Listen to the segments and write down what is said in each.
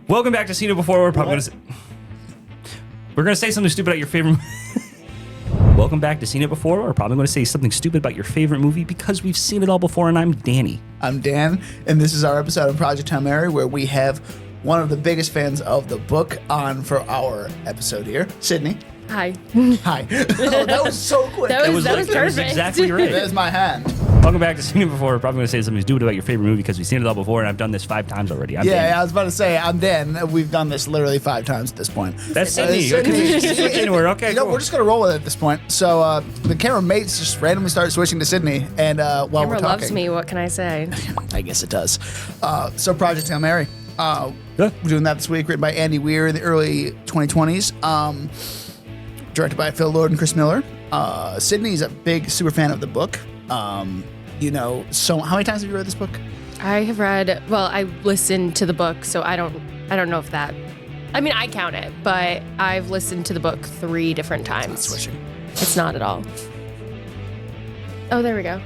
Welcome back to Seen It Before. We're probably gonna say something stupid about your favorite. Welcome back to Seen It Before. We're probably going to say something stupid about your favorite movie because we've seen it all before. And I'm Danny. I'm Dan, and this is our episode of Project Hail Mary, where we have one of the biggest fans of the book on for our episode here, Sydney. Hi. Hi. Oh, that was so quick. That was perfect. Exactly right. There's my hand. Welcome back to Seen It Before. We're probably going to say something stupid about your favorite movie because we've seen it all before, and I've done this 5 times already. I'm Danny. I was about to say, I'm Dan. We've done this literally 5 times at this point. That's Sydney. Switch anywhere. Okay, cool. cool. We're just going to roll with it at this point. So the camera mates just randomly started switching to Sydney, and while Camera we're talking. loves me. What can I say? I guess it does. So Project Hail Mary. We're doing that this week, written by Andy Weir in the early 2020s. Directed by Phil Lord and Chris Miller. Sydney's a big super fan of the book. So how many times have you read this book? I have read. Well, I listened to the book, so I don't know if that. I mean, I count it, but I've listened to the book 3 different times. It's not switching. It's not at all. Oh, there we go.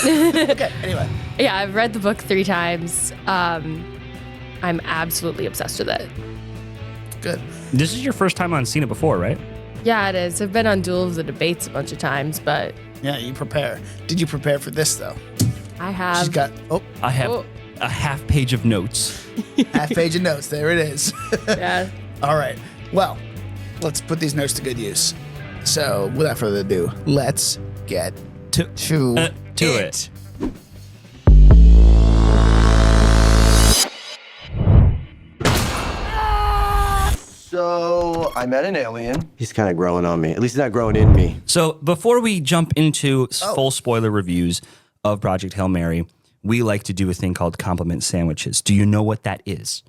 Okay. Anyway. Yeah, I've read the book 3 times. I'm absolutely obsessed with it. Good. This is your first time on Seen It Before, right? Yeah, it is. I've been on Duel of the Debates a bunch of times, but Yeah, you prepare. Did you prepare for this though? I have. She's got I have a half page of notes. half page of notes. There it is. Yeah. All right. Well, let's put these notes to good use. So, without further ado, let's get to it. So, I met an alien. He's kind of growing on me. At least he's not growing in me. So before we jump into full spoiler reviews of Project Hail Mary, we like to do a thing called compliment sandwiches. Do you know what that is?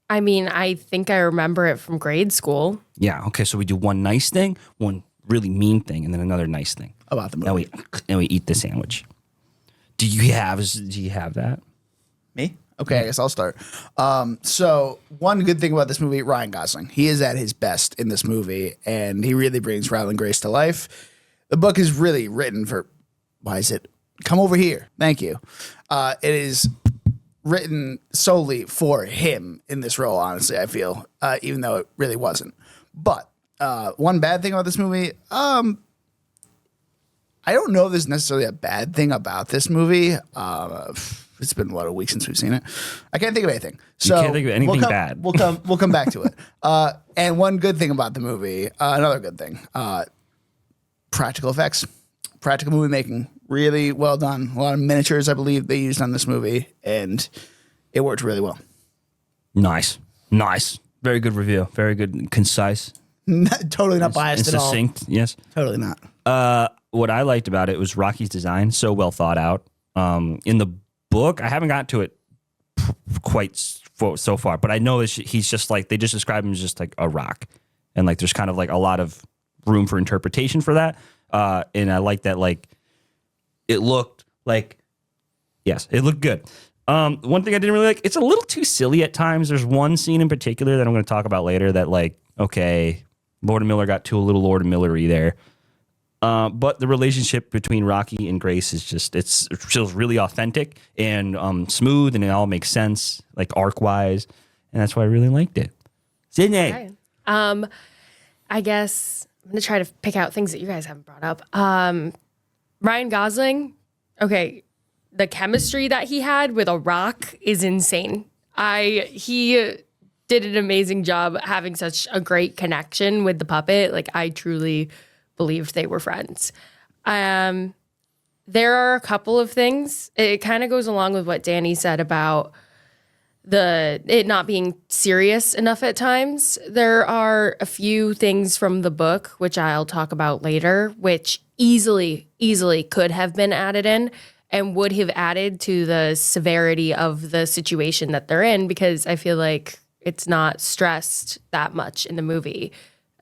I mean, I think I remember it from grade school. Yeah. Okay. So we do one nice thing, one really mean thing, and then another nice thing About the movie. And we eat the sandwich. Do you have that? Me? Okay, I guess I'll start. So one good thing about this movie, Ryan Gosling. He is at his best in this movie, and he really brings Ryland Grace to life. The book is really written for, why is it? Come over here. Thank you. It is written solely for him in this role, honestly, I feel, even though it really wasn't. But one bad thing about this movie, I don't know if there's necessarily a bad thing about this movie. It's been a week since we've seen it. I can't think of anything. So can't think of anything bad. We'll come back to it. And one good thing about the movie, another good thing, practical effects, practical movie making, really well done. A lot of miniatures, I believe, they used on this movie, and it worked really well. Nice. Very good review. Very good, concise. Totally not biased at all. Succinct. Yes. Totally not. What I liked about it was Rocky's design, so well thought out. In the book, I haven't gotten to it quite so far, but I know he's just like, they just describe him as just like a rock, and like there's kind of like a lot of room for interpretation for that. And I like that, like it looked like, yes, it looked good. One thing I didn't really like, it's a little too silly at times. There's one scene in particular that I'm going to talk about later that, like, okay, Lord and Miller got too a little Lord and Miller-y there. But the relationship between Rocky and Grace is just, it feels really authentic and smooth, and it all makes sense, like arc-wise, and that's why I really liked it. Sydney. Okay. I guess I'm going to try to pick out things that you guys haven't brought up. Ryan Gosling, okay, the chemistry that he had with a rock is insane. He did an amazing job having such a great connection with the puppet. Like, I truly believed they were friends. There are a couple of things. It kind of goes along with what Danny said about it not being serious enough at times. There are a few things from the book, which I'll talk about later, which easily could have been added in and would have added to the severity of the situation that they're in, because I feel like it's not stressed that much in the movie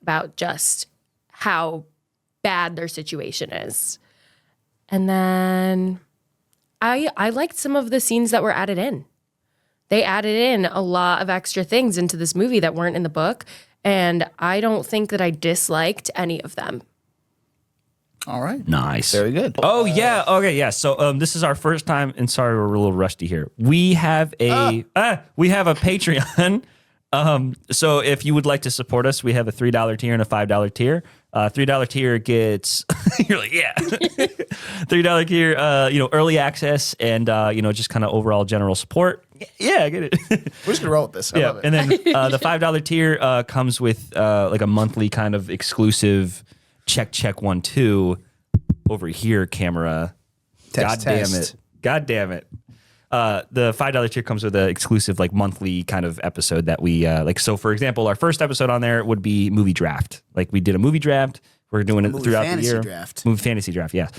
about just how bad their situation is. And then I liked some of the scenes that were added in. They added in a lot of extra things into this movie that weren't in the book, and I don't think that I disliked any of them. All right. Nice. Very good. Oh, yeah. Okay, yeah. So this is our first time, and sorry, we're a little rusty here. We have a Patreon So if you would like to support us, we have a $3 tier and a $5 tier. $3 tier gets you're like, yeah. $3 tier, early access and just kind of overall general support. Yeah, I get it. We're just gonna roll with this. I love it. And then the $5 tier comes with like a monthly kind of exclusive check 1 2 over here camera. Test. God damn it. The $5 tier comes with an exclusive like monthly kind of episode that we like. So for example, our first episode on there would be movie draft. Like we did a movie draft. We're doing it throughout the year. Movie fantasy draft. Yeah.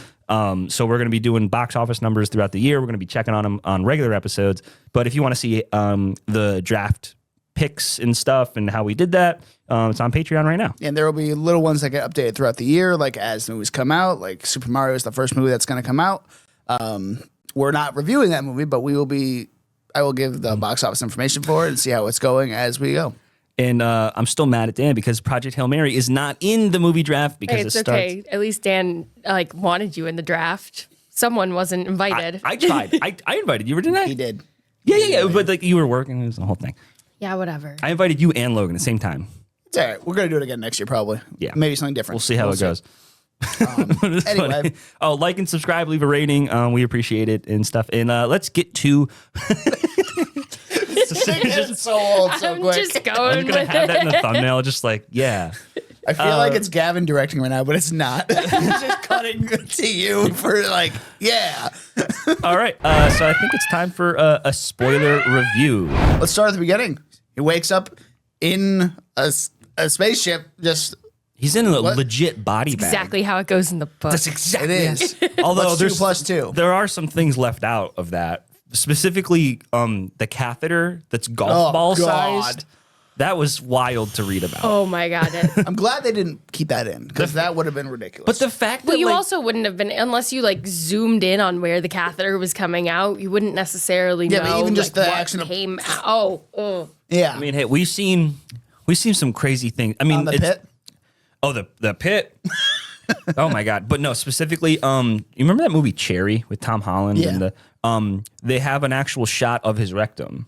So we're going to be doing box office numbers throughout the year. We're going to be checking on them on regular episodes. But if you want to see the draft picks and stuff and how we did that, it's on Patreon right now. And there will be little ones that get updated throughout the year, like as movies come out. Like Super Mario is the first movie that's going to come out. We're not reviewing that movie, but I will give the box office information for it and see how it's going as we go. And I'm still mad at Dan because Project Hail Mary is not in the movie draft because Hey, it's okay. At least Dan wanted you in the draft. Someone wasn't invited. I tried. I invited you, didn't I? He did. Yeah. But like you were working, it was the whole thing. Yeah, whatever. I invited you and Logan at the same time. It's all right. We're going to do it again next year, probably. Yeah. Maybe something different. We'll see how it goes. Anyway. Funny. Oh, like and subscribe, leave a rating. We appreciate it and stuff. And let's get to. It's so old, so I'm quick. just I'm going gonna with have that in it. the thumbnail, just like yeah. I feel like it's Gavin directing right now, but it's not. It's just cutting to you for like, yeah. All right, so I think it's time for a spoiler review. Let's start at the beginning. He wakes up in a spaceship. He's in a legit body bag. Exactly how it goes in the book. That's It exactly is. Although What's there's 2 plus 2? there are some things left out of that. Specifically, the catheter that's golf ball sized. That was wild to read about. Oh my god. I'm glad they didn't keep that in because that would have been ridiculous. But the fact that But you like, also wouldn't have been unless you zoomed in on where the catheter was coming out. You wouldn't necessarily know. but even just the what action of- came out. Oh, yeah. I mean, hey, we've seen some crazy things. I mean, On the pit. Oh, the pit. Oh my god! But no, specifically, you remember that movie Cherry with Tom Holland? Yeah. And they have an actual shot of his rectum,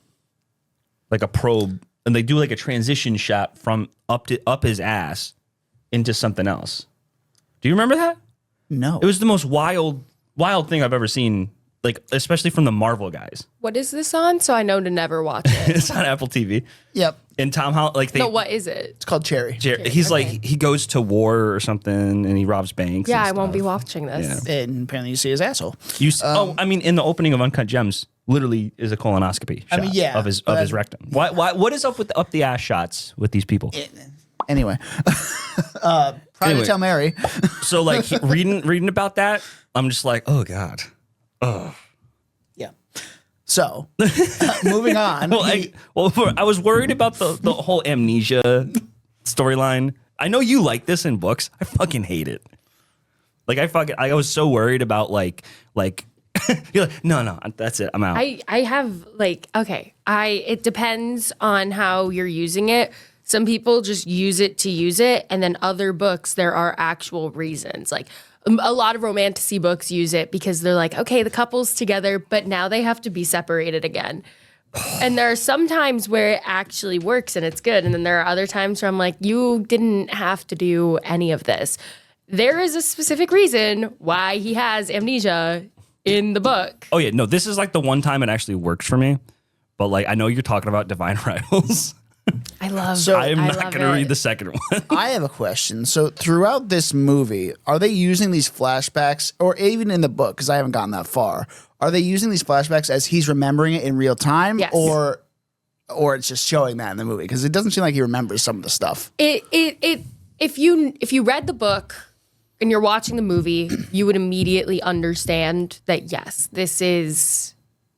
like a probe, and they do like a transition shot from up his ass into something else. Do you remember that? No. It was the most wild thing I've ever seen. Like, especially from the Marvel guys. what is this on? So I know to never watch it. It's on Apple TV. Yep. And Tom Holland, like they. No, what is it? It's called Cherry. He's Okay. like he goes to war or something and he robs banks. Yeah, and I won't be stuff. watching this. And apparently you see his asshole. I mean, in the opening of Uncut Gems, literally is a colonoscopy. I mean, shot yeah, of his but- rectum. Why? What is up with the up the ass shots with these people? Anyway. Private Hail Mary. So like reading about that, I'm just like, oh god. Yeah. So, moving on. I was worried about the whole amnesia storyline. I know you like this in books. I fucking hate it. Like I was so worried about like you're like, no, that's it. I'm out. I have it depends on how you're using it. Some people just use it to use it, and then other books there are actual reasons. Like a lot of romantasy books use it because they're like, okay, the couple's together, but now they have to be separated again. And there are some times where it actually works and it's good, and then there are other times where I'm like, you didn't have to do any of this. There is a specific reason why he has amnesia in the book. Oh yeah, no, this is like the one time it actually works for me. But like I know you're talking about Divine Rivals. I love. So I am I not love going to it. read the second one. I have a question. So, throughout this movie, are they using these flashbacks, or even in the book, because I haven't gotten that far, are they using these flashbacks as he's remembering it in real time? Yes. Or it's just showing that in the movie? Because it doesn't seem like he remembers some of the stuff. If you read the book and you're watching the movie, you would immediately understand that yes, this is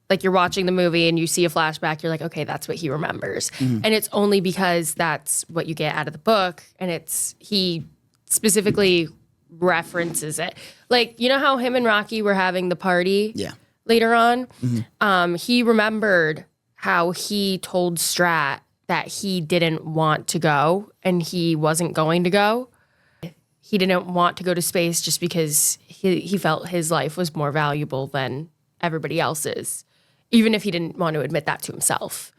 like you're watching the movie and you see a flashback, you're like, okay, that's what he remembers. And it's only because that's what you get out of the book, and he specifically references it. Like, you know how him and Rocky were having the party later on? He remembered how he told Strat that he didn't want to go and he wasn't going to go. He didn't want to go to space just because he felt his life was more valuable than everybody else's, even if he didn't want to admit that to himself.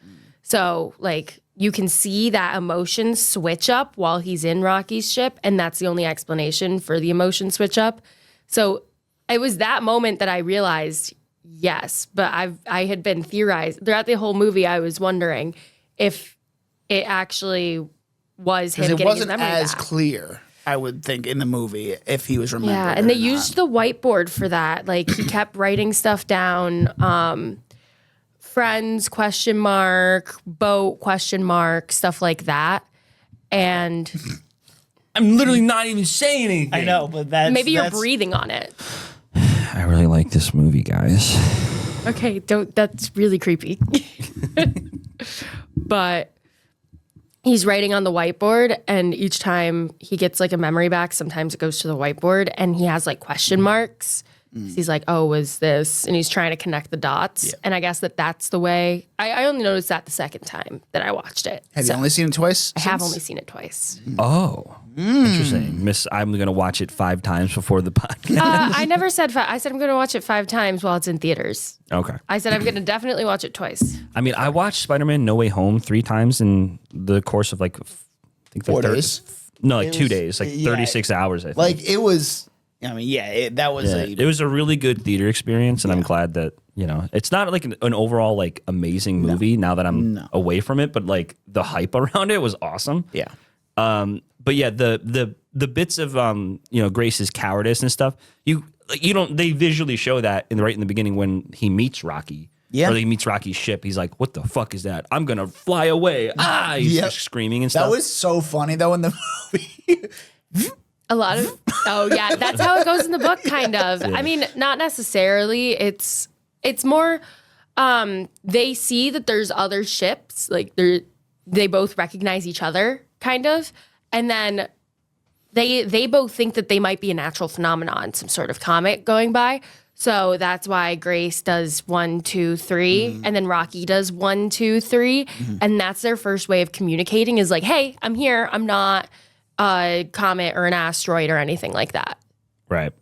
So, like, you can see that emotion switch up while he's in Rocky's ship, and that's the only explanation for the emotion switch up. So it was that moment that I realized, yes, but I had been theorized throughout the whole movie. I was wondering if it actually was him Because getting it his wasn't memory as back. clear, I would think, in the movie if he was remembering. Yeah, and they used the whiteboard for that. Like he kept writing stuff down. Friends ? Boat ? Stuff like that. And I'm literally not even saying anything. I know, but maybe you're breathing on it. I really like this movie, guys. Okay, that's really creepy. But he's writing on the whiteboard, and each time he gets like a memory back, sometimes it goes to the whiteboard, and he has like question marks. He's like, oh, was this? And he's trying to connect the dots. Yeah. And I guess that's the way. I only noticed that the second time that I watched it. Have you only seen it twice? I have only seen it twice. Oh, interesting. Miss, I'm going to watch it 5 times before the podcast. I never said 5. I said I'm going to watch it 5 times while it's in theaters. Okay. I said I'm going to definitely watch it twice. I mean, I watched Spider-Man No Way Home 3 times in the course of like, I think 4 days? No, like 2 days, like 36 hours, I think. Like, it was... I mean, that was it was a really good theater experience, and I'm glad that, it's not like an overall like amazing movie now that I'm away from it, but like the hype around it was awesome. Yeah. But yeah, the bits of Grace's cowardice and stuff, they visually show that right in the beginning when he meets Rocky. Yeah. Or he meets Rocky's ship. He's like, what the fuck is that? I'm gonna fly away. He's just screaming and stuff. That was so funny though in the movie. A lot of that's how it goes in the book, kind of. I mean, not necessarily. It's more they see that there's other ships, like they both recognize each other, kind of, and then they both think that they might be a natural phenomenon, some sort of comet going by. So that's why Grace does 1, 2, 3, and then Rocky does 1, 2, 3, and that's their first way of communicating is like, hey, I'm here. I'm not a comet or an asteroid or anything like that. Right.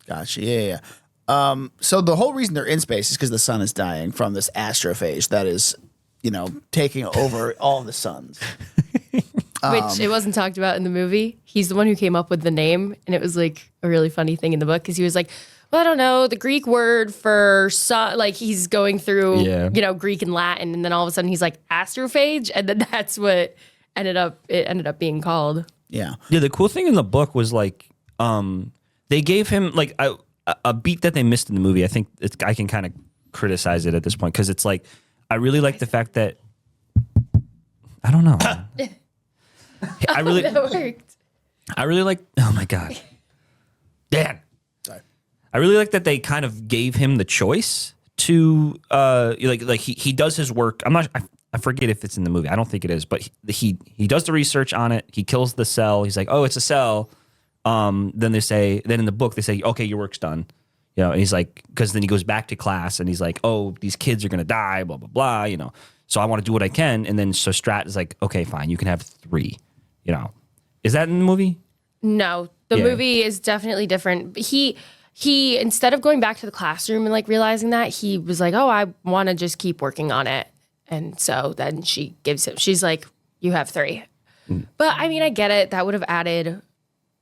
Gotcha. Yeah. So the whole reason they're in space is because the sun is dying from this astrophage that is, taking over all the suns. Which it wasn't talked about in the movie. He's the one who came up with the name, and it was like a really funny thing in the book because he was like, well, I don't know, the Greek word for sun, like he's going through, Greek and Latin, and then all of a sudden he's like astrophage, and then that's what ended up being called. Yeah. Yeah, the cool thing in the book was like they gave him like a beat that they missed in the movie. I think I can kind of criticize it at this point because it's like I really like the fact that I don't know. I really That worked. I really like oh my god. Dan. Sorry. I really like that they kind of gave him the choice to like he does his work. I forget if it's in the movie. I don't think it is, but he does the research on it. He kills the cell. He's like, oh, it's a cell. Then in the book they say, okay, your work's done. And he's like, because then he goes back to class and he's like, oh, these kids are gonna die, blah blah blah. So I want to do what I can. And then so Strat is like, okay, fine, you can have 3. Is that in the movie? No, the movie is definitely different. He instead of going back to the classroom and like realizing that, he was like, oh, I want to just keep working on it. And so then she's like, you have 3. But I mean, I get it. That would have added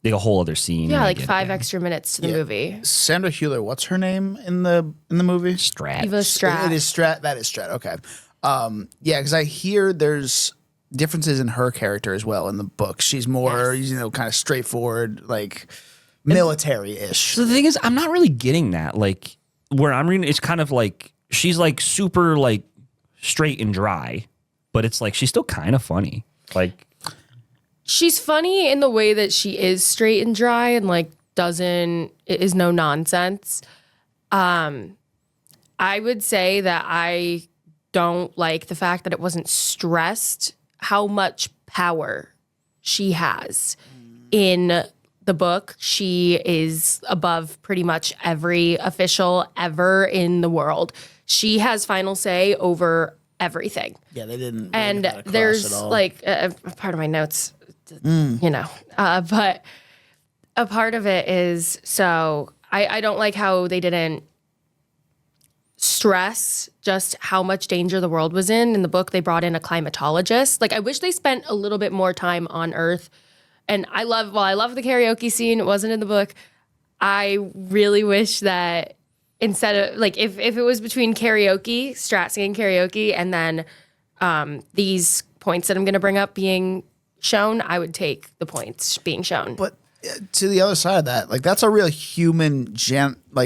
Like a whole other scene. like 5 extra minutes to the movie. Sandra Hüller, what's her name in the movie? Strat. Eva Strat. It is Strat. That is Strat. Okay. Because I hear there's differences in her character as well in the book. She's more, kind of straightforward, like military-ish. So the thing is, I'm not really getting that. Like where I'm reading, it's kind of like she's like super like straight and dry, but it's like she's still kind of funny. Like She's funny in the way that she is straight and dry and like is no nonsense. I would say that I don't like the fact that it wasn't stressed how much power she has. In the book, she is above pretty much every official ever in the world. She has final say over everything. Yeah, they didn't. Really And get that across there's at all. like a part of my notes, but a part of it is, so I don't like how they didn't stress just how much danger the world was in. In the book, they brought in a climatologist. Like, I wish they spent a little bit more time on Earth. And I love the karaoke scene. It wasn't in the book. I really wish that instead of, like, if it was between karaoke, Strat singing karaoke, and then these points that I'm going to bring up being shown, I would take the points being shown. But to the other side of that, like, that's a real human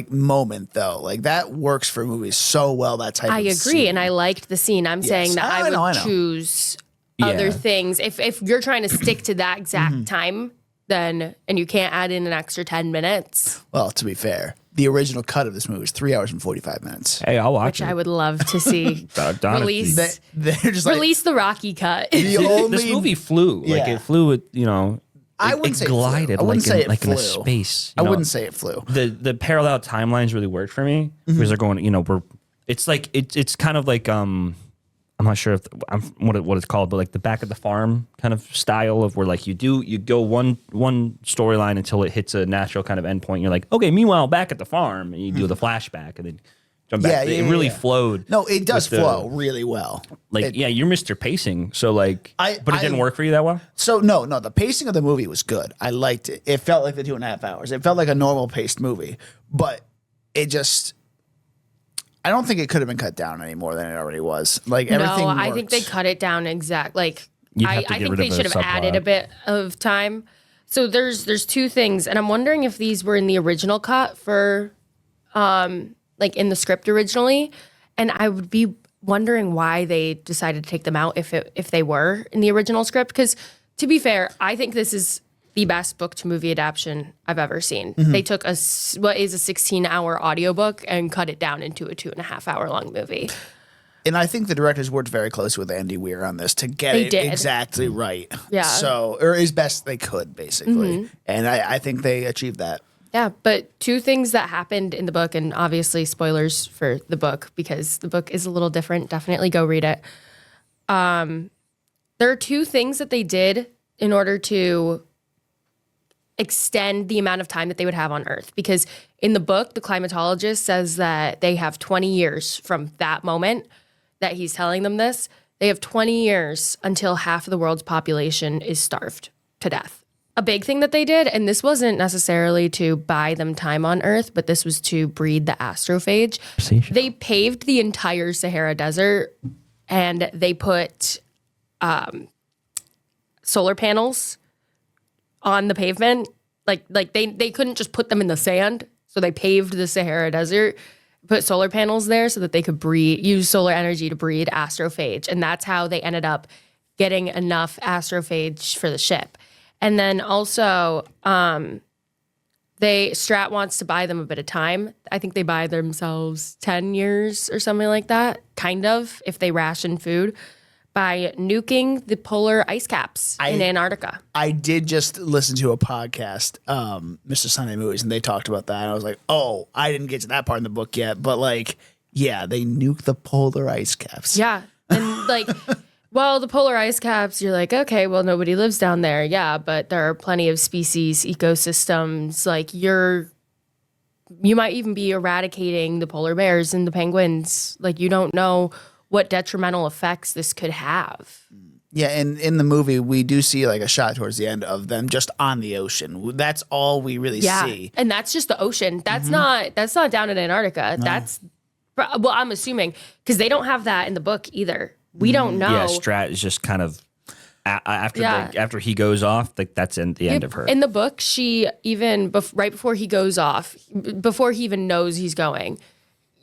moment, though. Like, that works for movies so well, that type I of agree, scene. and I liked the scene. I'm saying that I would choose other things. If you're trying to stick to that exact time, then, and you can't add in an extra 10 minutes. Well, to be fair, the original cut of this movie is 3 hours and 45 minutes. Hey, I'll watch Which it. I would love to see. Release, They're just like, release the Rocky cut. This movie flew. Like, Yeah. it flew with, you know, I wouldn't say it glided I wouldn't say it like in a flew. space. I you know? wouldn't say it flew. The parallel timelines really work for me because they're going, you know, it's like it's kind of like I'm not sure if what it's called, but like the Back at the Farm kind of style of where like you go one storyline until it hits a natural kind of endpoint. You're like, okay, meanwhile back at the farm, and you do the flashback and then jump back. It really flowed. No, it does flow really well. Like, you're Mr. Pacing, so like, but it didn't work for you that well. So no, the pacing of the movie was good. I liked it. It felt like the 2.5 hours. It felt like a normal paced movie, but it just. I don't think it could have been cut down any more than it already was. Like, everything No, I worked. think they cut it down exact. Like, You'd I have to get think rid they of should the have added a subplot. bit of time. So there's two things, and I'm wondering if these were in the original cut for, like in the script originally, and I would be wondering why they decided to take them out if they were in the original script. Because to be fair, I think this is the best book to movie adaptation I've ever seen. They took what is a 16-hour audiobook and cut it down into a 2.5-hour long movie. And I think the directors worked very close with Andy Weir on this to get it exactly right. Yeah. So, or as best they could, basically. And I think they achieved that. Yeah, but two things that happened in the book, and obviously spoilers for the book because the book is a little different. Definitely go read it. There are two things that they did in order to extend the amount of time that they would have on Earth. Because in the book, the climatologist says that they have 20 years from that moment that he's telling them this. They have 20 years until half of the world's population is starved to death. A big thing that they did, and this wasn't necessarily to buy them time on Earth, but this was to breed the astrophage. They paved the entire Sahara Desert and they put solar panels on the pavement. Like they couldn't just put them in the sand, so they paved the Sahara Desert, put solar panels there so that they could use solar energy to breed astrophage, and that's how they ended up getting enough astrophage for the ship. And then also, Strat wants to buy them a bit of time. I think they buy themselves 10 years or something like that, kind of, if they ration food, by nuking the polar ice caps in Antarctica. I did just listen to a podcast, Mr. Sunday Movies, and they talked about that. And I was like, oh, I didn't get to that part in the book yet. But, like, yeah, they nuke the polar ice caps. Yeah. And, like, well, the polar ice caps, you're like, okay, well, nobody lives down there. Yeah, but there are plenty of species, ecosystems. Like, you might even be eradicating the polar bears and the penguins. Like, you don't know what detrimental effects this could have. Yeah, and in the movie, we do see like a shot towards the end of them just on the ocean. That's all we really see. And that's just the ocean. That's not down in Antarctica. No. That's, well, I'm assuming, because they don't have that in the book either. We don't know. Yeah, Strat is just kind of, after he goes off, like that's the end of her. In the book, she even, right before he goes off, before he even knows he's going,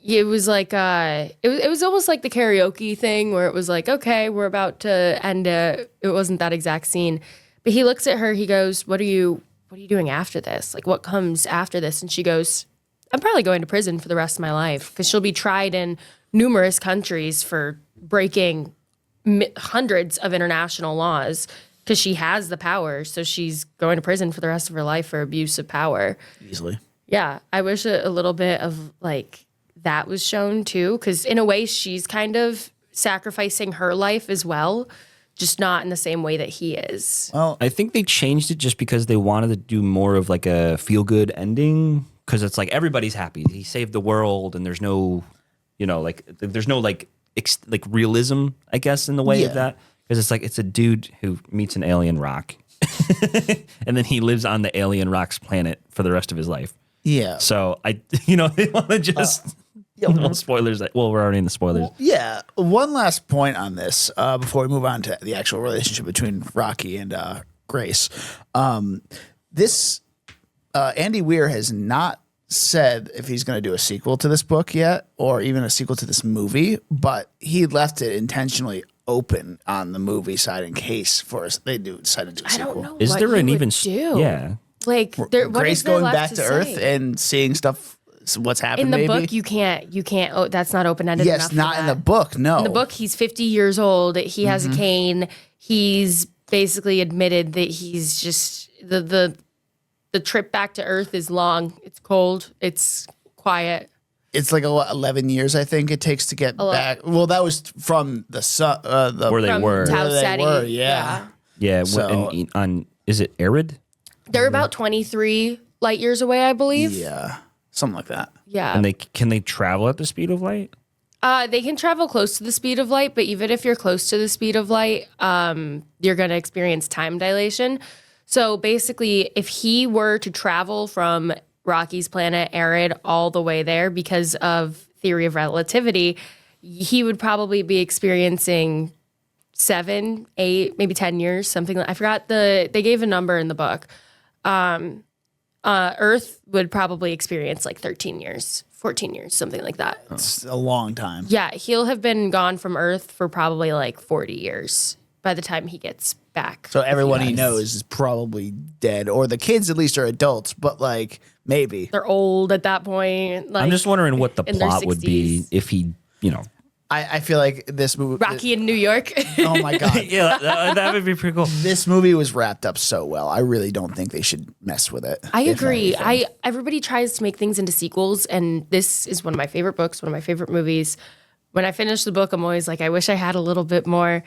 it was like it was almost like the karaoke thing where it was like, okay, we're about to end it. It wasn't that exact scene, but he looks at her. He goes, "What are you doing after this? Like, what comes after this?" And she goes, "I'm probably going to prison for the rest of my life," because she'll be tried in numerous countries for breaking hundreds of international laws because she has the power. So she's going to prison for the rest of her life for abuse of power. Easily. Yeah, I wish a little bit of like that was shown too, because in a way she's kind of sacrificing her life as well, just not in the same way that he is. Well, I think they changed it just because they wanted to do more of like a feel-good ending, because it's like everybody's happy. He saved the world and there's no like there's no like realism, I guess, in the way of that, because it's like it's a dude who meets an alien rock, and then he lives on the alien rock's planet for the rest of his life. Yeah. So they want to just no spoilers. Well, we're already in the spoilers. Yeah. One last point on this before we move on to the actual relationship between Rocky and Grace. This Andy Weir has not said if he's going to do a sequel to this book yet, or even a sequel to this movie, but he left it intentionally open on the movie side in case they do decide to do a sequel. I don't know. Is what there he an would even do? Yeah. Like what Grace is there going left back to Earth say? and seeing stuff, what's happened. In the maybe? book, you can't. Oh, that's not open ended. Yes, not in the book. No, In the book, he's 50 years old. He has a cane. He's basically admitted that he's just the trip back to Earth is long. It's cold. It's quiet. It's like 11 years, I think it takes to get back. Well, that was from the sun. Where they From were. Tau Where they Ceti. were, yeah. Yeah. So- Is it arid? They're about 23 light years away, I believe. Yeah, something like that. Yeah. And can they travel at the speed of light? They can travel close to the speed of light, but even if you're close to the speed of light, you're going to experience time dilation. So basically, if he were to travel from Rocky's planet, Arid, all the way there because of theory of relativity, he would probably be experiencing 7, 8, maybe 10 years, something like I forgot they gave a number in the book. Earth would probably experience like 13 years, 14 years, something like that. It's a long time. Yeah, he'll have been gone from Earth for probably like 40 years by the time he gets back. So everyone he knows is probably dead, or the kids at least are adults, but like maybe. They're old at that point. Like, I'm just wondering what the in their plot would be 60s. if he, I feel like this movie. Rocky in New York. Oh my God. yeah, that would be pretty cool. This movie was wrapped up so well. I really don't think they should mess with it. I if agree. anything. Everybody tries to make things into sequels, and this is one of my favorite books, one of my favorite movies. When I finish the book, I'm always like, I wish I had a little bit more,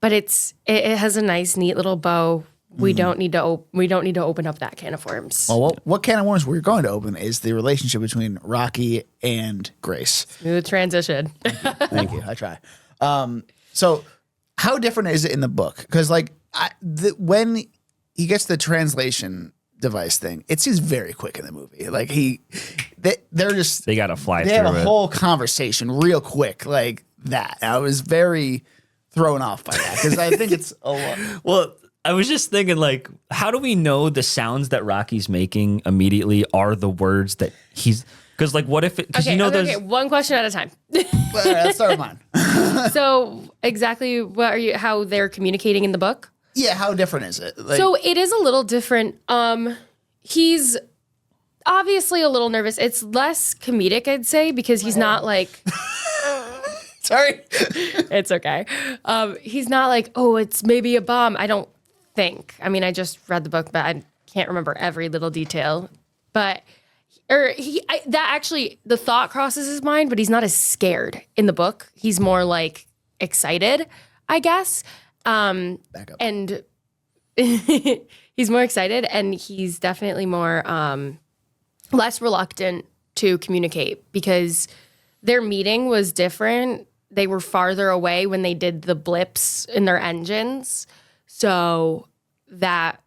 but it has a nice, neat little bow. We don't need to open up that can of worms. Well, what can of worms we're going to open is the relationship between Rocky and Grace. Smooth transition. Thank you. I try. So how different is it in the book? Because like when he gets the translation device thing, it seems very quick in the movie. Like they're just They got to fly they through have a it. whole conversation real quick like that. I was very thrown off by that because I think it's a lot. Well, I was just thinking, like, how do we know the sounds that Rocky's making immediately are the words that he's? Because, like, what if? Because Okay, one question at a time. All right, let's start with mine. So, exactly how they're communicating in the book? Yeah, how different is it? Like, So it is a little different. He's obviously a little nervous. It's less comedic, I'd say, because he's not like. sorry. It's okay. He's not like, oh, it's maybe a bomb. I don't think. I mean, I just read the book, but I can't remember every little detail. But the thought crosses his mind, but he's not as scared in the book. He's more like excited, I guess. Back up. And he's more excited, and he's definitely more less reluctant to communicate because their meeting was different. They were farther away when they did the blips in their engines. So that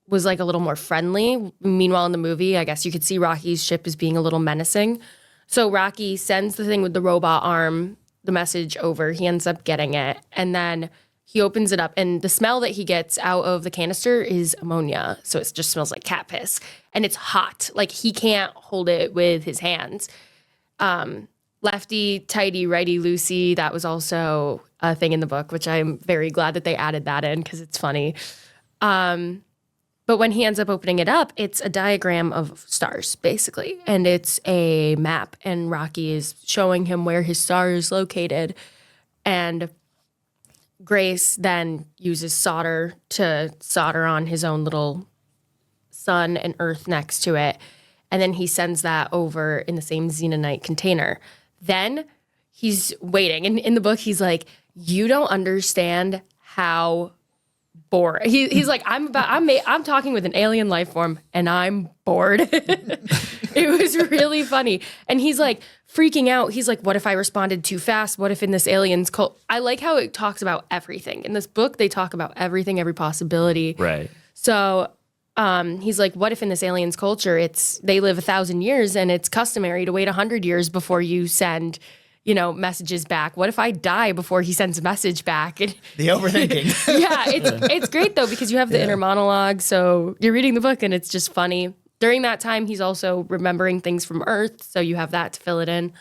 was like a little more friendly. Meanwhile, in the movie, I guess you could see Rocky's ship as being a little menacing. So Rocky sends the thing with the robot arm, the message over. He ends up getting it. And then he opens it up. And the smell that he gets out of the canister is ammonia. So it just smells like cat piss. And it's hot. Like he can't hold it with his hands. Lefty, tighty, righty, loosey. That was also a thing in the book, which I'm very glad that they added that in because it's funny. But when he ends up opening it up, it's a diagram of stars, basically. And it's a map. And Rocky is showing him where his star is located. And Grace then uses solder to solder on his own little sun and earth next to it. And then he sends that over in the same xenonite container. Then he's waiting. And in the book, he's like, you don't understand how bored. He's like, I'm talking with an alien life form and I'm bored. It was really funny. And he's like freaking out. He's like, what if I responded too fast? What if in this alien's cult? I like how it talks about everything. In this book, they talk about everything, every possibility. Right. So he's like, what if in this alien's culture, they live 1,000 years and it's customary to wait 100 years before you send, messages back. What if I die before he sends a message back? And The overthinking. yeah, it's great though, because you have the inner monologue. So you're reading the book and it's just funny. During that time, he's also remembering things from Earth. So you have that to fill it in.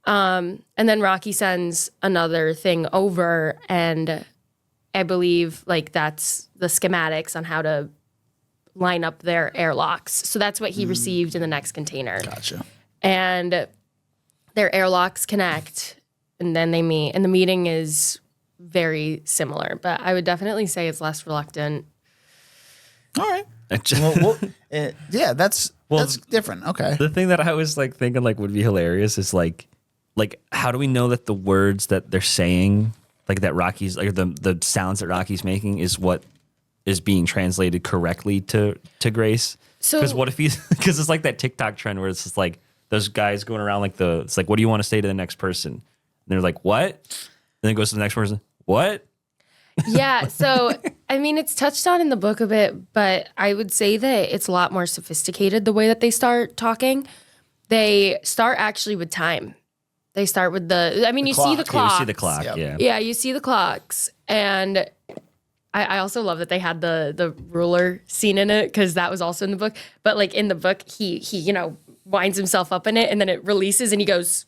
And then Rocky sends another thing over, and I believe that's the schematics on how to line up their airlocks. So that's what he received in the next container. Gotcha. And their airlocks connect, and then they meet. And the meeting is very similar, but I would definitely say it's less reluctant. All right. Well, that's different. Okay. the thing that I was thinking would be hilarious is like how do we know that the words that they're saying, that Rocky's the sounds that Rocky's making is what is being translated correctly to Grace? So Because what if because it's like that TikTok trend where it's just those guys going around it's like, what do you want to say to the next person? And they're like, what? And then it goes to the next person, what? yeah, so I mean, it's touched on in the book a bit, but I would say that it's a lot more sophisticated the way that they start talking. They start actually with time. They start with you see the clock. clocks. You see the clock, Yep. yeah. Yeah, you see the clocks. And I also love that they had the ruler scene in it, because that was also in the book. But in the book, he winds himself up in it, and then it releases and he goes,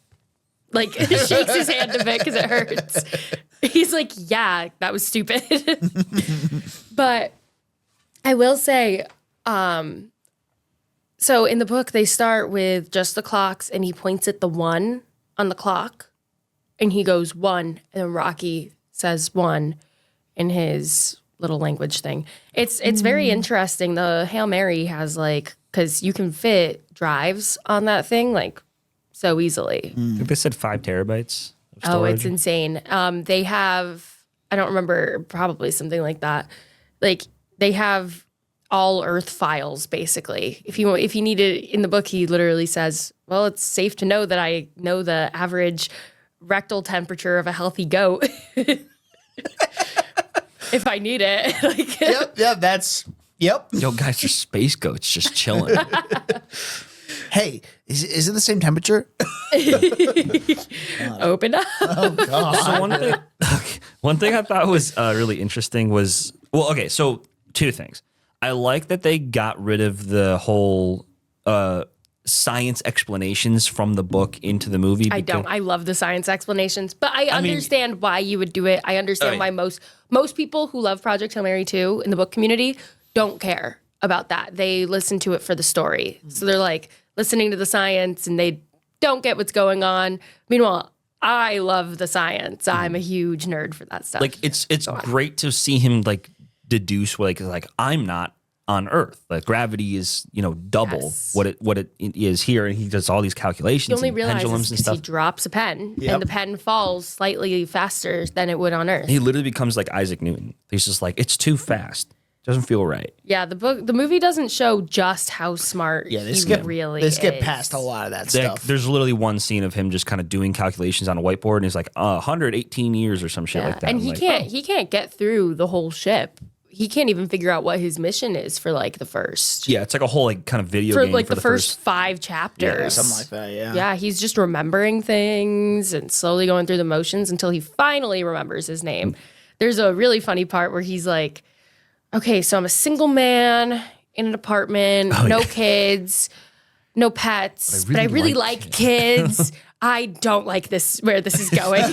shakes his hand a bit because it hurts. He's like, yeah, that was stupid. But I will say, so in the book, they start with just the clocks, and he points at the 1 on the clock, and he goes 1, and then Rocky says 1 in his little language thing. It's very interesting. The Hail Mary has because you can fit drives on that thing so easily. I think they said 5 terabytes of Oh, storage. it's insane. They have, I don't remember, probably something like that. They have all Earth files, basically. If you need it in the book, he literally says, well, it's safe to know that I know the average rectal temperature of a healthy goat if I need it. Yep. Yo, guys are space goats just chilling. Hey, is it the same temperature? Open up. Oh God. So one thing I thought was really interesting was, so 2 things. I like that they got rid of the whole science explanations from the book into the movie. I don't. I love the science explanations, but I understand why you would do it. I understand why most people who love Project Hail Mary 2 in the book community don't care about that. They listen to it for the story. So they're listening to the science and they don't get what's going on. Meanwhile, I love the science. I'm a huge nerd for that stuff. It's great to see him deduce I'm not on Earth. Gravity is double Yes. what it is here, and he does all these calculations. you only and realize pendulums and because he stuff. drops a pen and the pen falls slightly faster than it would on Earth. He literally becomes like Isaac Newton. He's just it's too fast. Doesn't feel right. Yeah, the movie doesn't show just how smart Yeah, they he skip really They skip is. past a lot of that stuff. There's literally one scene of him just kind of doing calculations on a whiteboard, and he's 118 years or some shit like that. And I'm he can't get through the whole ship. He can't even figure out what his mission is for the first Yeah, it's a whole kind of video for game the for first 5 chapters. Something like that, yeah. Yeah, he's just remembering things and slowly going through the motions until he finally remembers his name. There's a really funny part where he's like, okay, so I'm a single man in an apartment, no kids, no pets, but I really like kids. I don't like this, where this is going.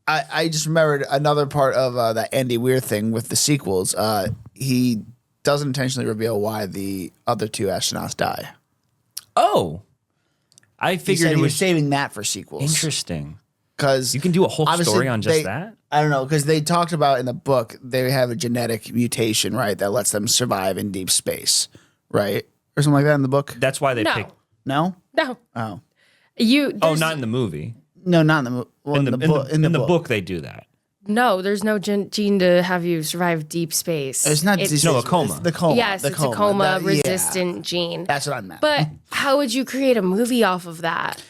I just remembered another part of that Andy Weir thing with the sequels. He doesn't intentionally reveal why the other 2 astronauts die. Oh, I He figured said it he was was saving that for sequels. interesting. Because You can do a whole obviously story on just they- that. I don't know, because they talked about in the book, they have a genetic mutation, right, that lets them survive in deep space, right? Or something like that in the book? That's why they No. picked. No? No. Oh. You Oh, there's- not in the movie. No, not in the, well, In the book. book, they do that. No, there's no gene to have you survive deep space. It's not It's- No, a coma. It's the coma. Yes, the it's a coma That- yeah. resistant gene. That's what I meant. But how would you create a movie off of that?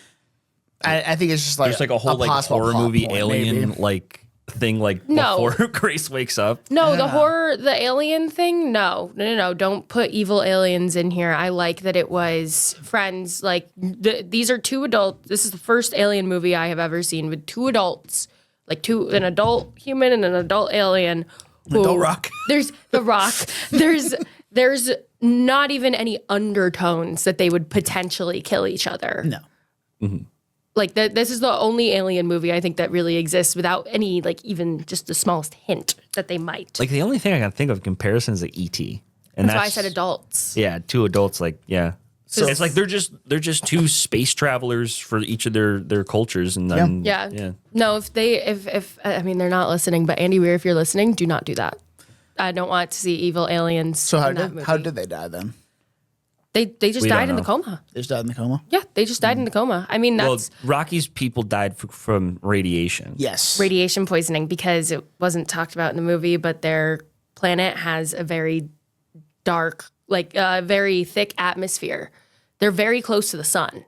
I think it's just like There's like a whole like possible horror plot movie point, alien maybe. like thing like No. before Grace wakes up. No, the alien thing. No. Don't put evil aliens in here. I like that it was friends. Like these are two adults. This is the first alien movie I have ever seen with two adults, like an adult human and an adult alien. Adult rock. There's the rock. There's not even any undertones that they would potentially kill each other. No. Like this is the only alien movie I think that really exists without any like even just the smallest hint that they might. Like the only thing I can think of in comparison is like E.T. And That's why I said adults. Yeah, two adults. Like So it's like they're just two space travelers for each of their cultures, and then Yeah. No, if I mean they're not listening, but Andy Weir, if you're listening, do not do that. I don't want to see evil aliens. So in that movie. how did they die then? They just We died don't in the know. coma? They just died in the coma. Yeah, they just died in the coma. I mean, Well, that's Rocky's people died from radiation. Yes. radiation poisoning because it wasn't talked about in the movie, but their planet has a very dark, like very thick atmosphere. They're very close to the sun,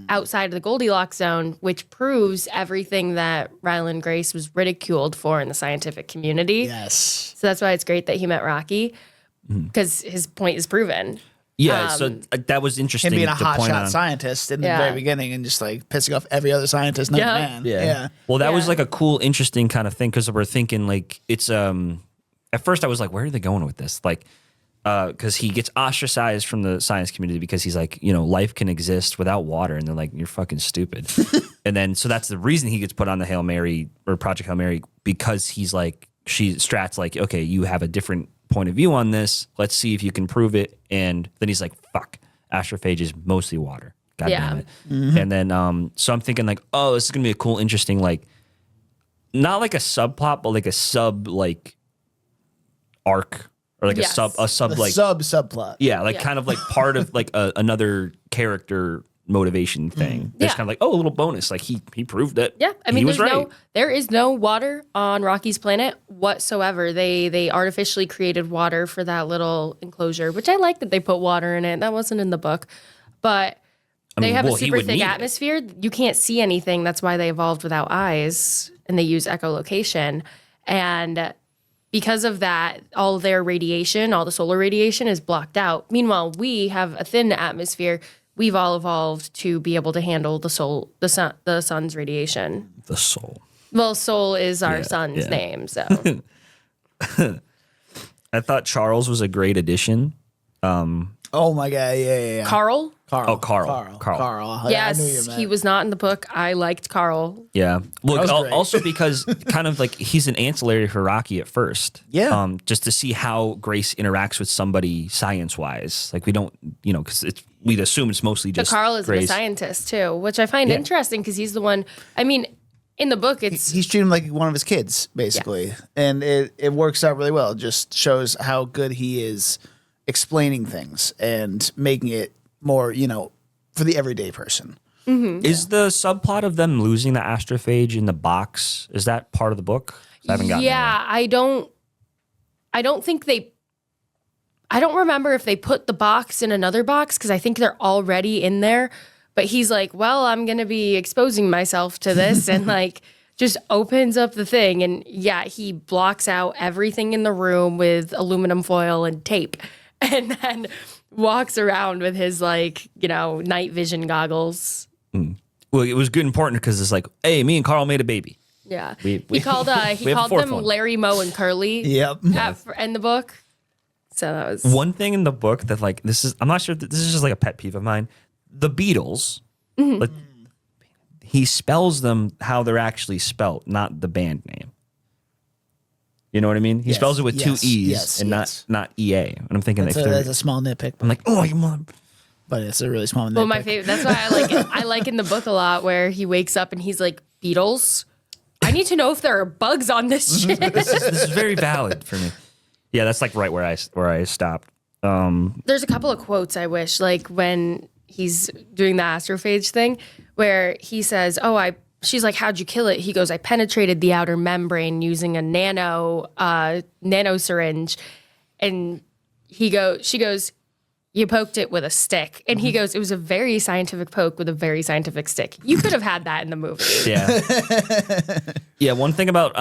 outside of the Goldilocks zone, which proves everything that Ryland Grace was ridiculed for in the scientific community. Yes. So that's why it's great that he met Rocky, because his point is proven. Yeah, so that was interesting Him being a to point hotshot on. scientist in the Yeah. very beginning and just like pissing off every other scientist known to Yeah. man. Yeah. Well, that was Yeah. like a cool, interesting kind of thing because we're thinking like it's at first I was like, where are they going with this? Like, because he gets ostracized from the science community because he's like, life can exist without water, and they're like, you're fucking stupid. And then so that's the reason he gets put on the Hail Mary or Project Hail Mary, because he's like, Strat's like, okay, you have a different point of view on this. Let's see if you can prove it. And then he's like, fuck, astrophage is mostly water. God damn it. And then so I'm thinking like, oh, this is gonna be a cool, interesting, like not like a subplot, but like a sub like arc or like Yes. a sub The like subplot. yeah, like Yeah. kind of like part of like another character motivation thing. There's Yeah. kind of like, oh, a little bonus. Like he proved it. Yeah, I mean, he was right. there is no water on Rocky's planet whatsoever. They artificially created water for that little enclosure, which I like that they put water in it. That wasn't in the book, but they mean, have well, a he super would thick need it. atmosphere. You can't see anything. That's why they evolved without eyes, and they use echolocation. And because of that, all their radiation, all the solar radiation, is blocked out. Meanwhile, we have a thin atmosphere. We've all evolved to be able to handle the sun's radiation. The soul. Well, Soul is our son's yeah. name, so I thought Charles was a great addition. Oh my god, yeah. Carl. Carl. Oh, Carl. Carl. Yes, I knew you meant. he was not in the book. I liked Carl. Yeah. Look, was great. also because kind of like he's an ancillary for Rocky at first. Yeah. Just to see how Grace interacts with somebody science wise. Like we don't, because we'd assume it's mostly But just Carl is a Grace. scientist too, which I find Yeah. interesting because he's the one. I mean, in the book, it's He's treating him like one of his kids, basically. And it works out really well. It just shows how good he is explaining things and making it more, for the everyday person. Is the subplot of them losing the astrophage in the box, is that part of the book? I haven't gotten yeah. I don't think they. I don't remember if they put the box in another box because I think they're already in there. But he's like, well, I'm going to be exposing myself to this and like just opens up the thing. And yeah, he blocks out everything in the room with aluminum foil and tape and then walks around with his like, night vision goggles. Well, it was good and important because it's like, hey, me and Carl made a baby. Yeah. We he called have a fourth them one. Larry, Moe, and Curly Yep. in the book. So that was One thing in the book that like I'm not sure if this is just like a pet peeve of mine. The Beatles, like he spells them how they're actually spelt, not the band name. You know what I mean? He Yes, spells it with yes, two E's yes, and yes. not EA. And I'm thinking That's they a small nitpick, I'm like, oh, you mother. but it's a really small nitpick. well, my favorite. That's why I like it. I like in the book a lot where he wakes up and he's like, Beatles? I need to know if there are bugs on this shit. This is very valid for me. Yeah, that's like right where I stopped. There's a couple of quotes I wish, like when he's doing the astrophage thing, where he says, "Oh, I she's like, how'd you kill it? He goes, I penetrated the outer membrane using a nano syringe. And she goes, you poked it with a stick. And he goes, it was a very scientific poke with a very scientific stick. You could have had that in the movie. Yeah. Yeah, one thing about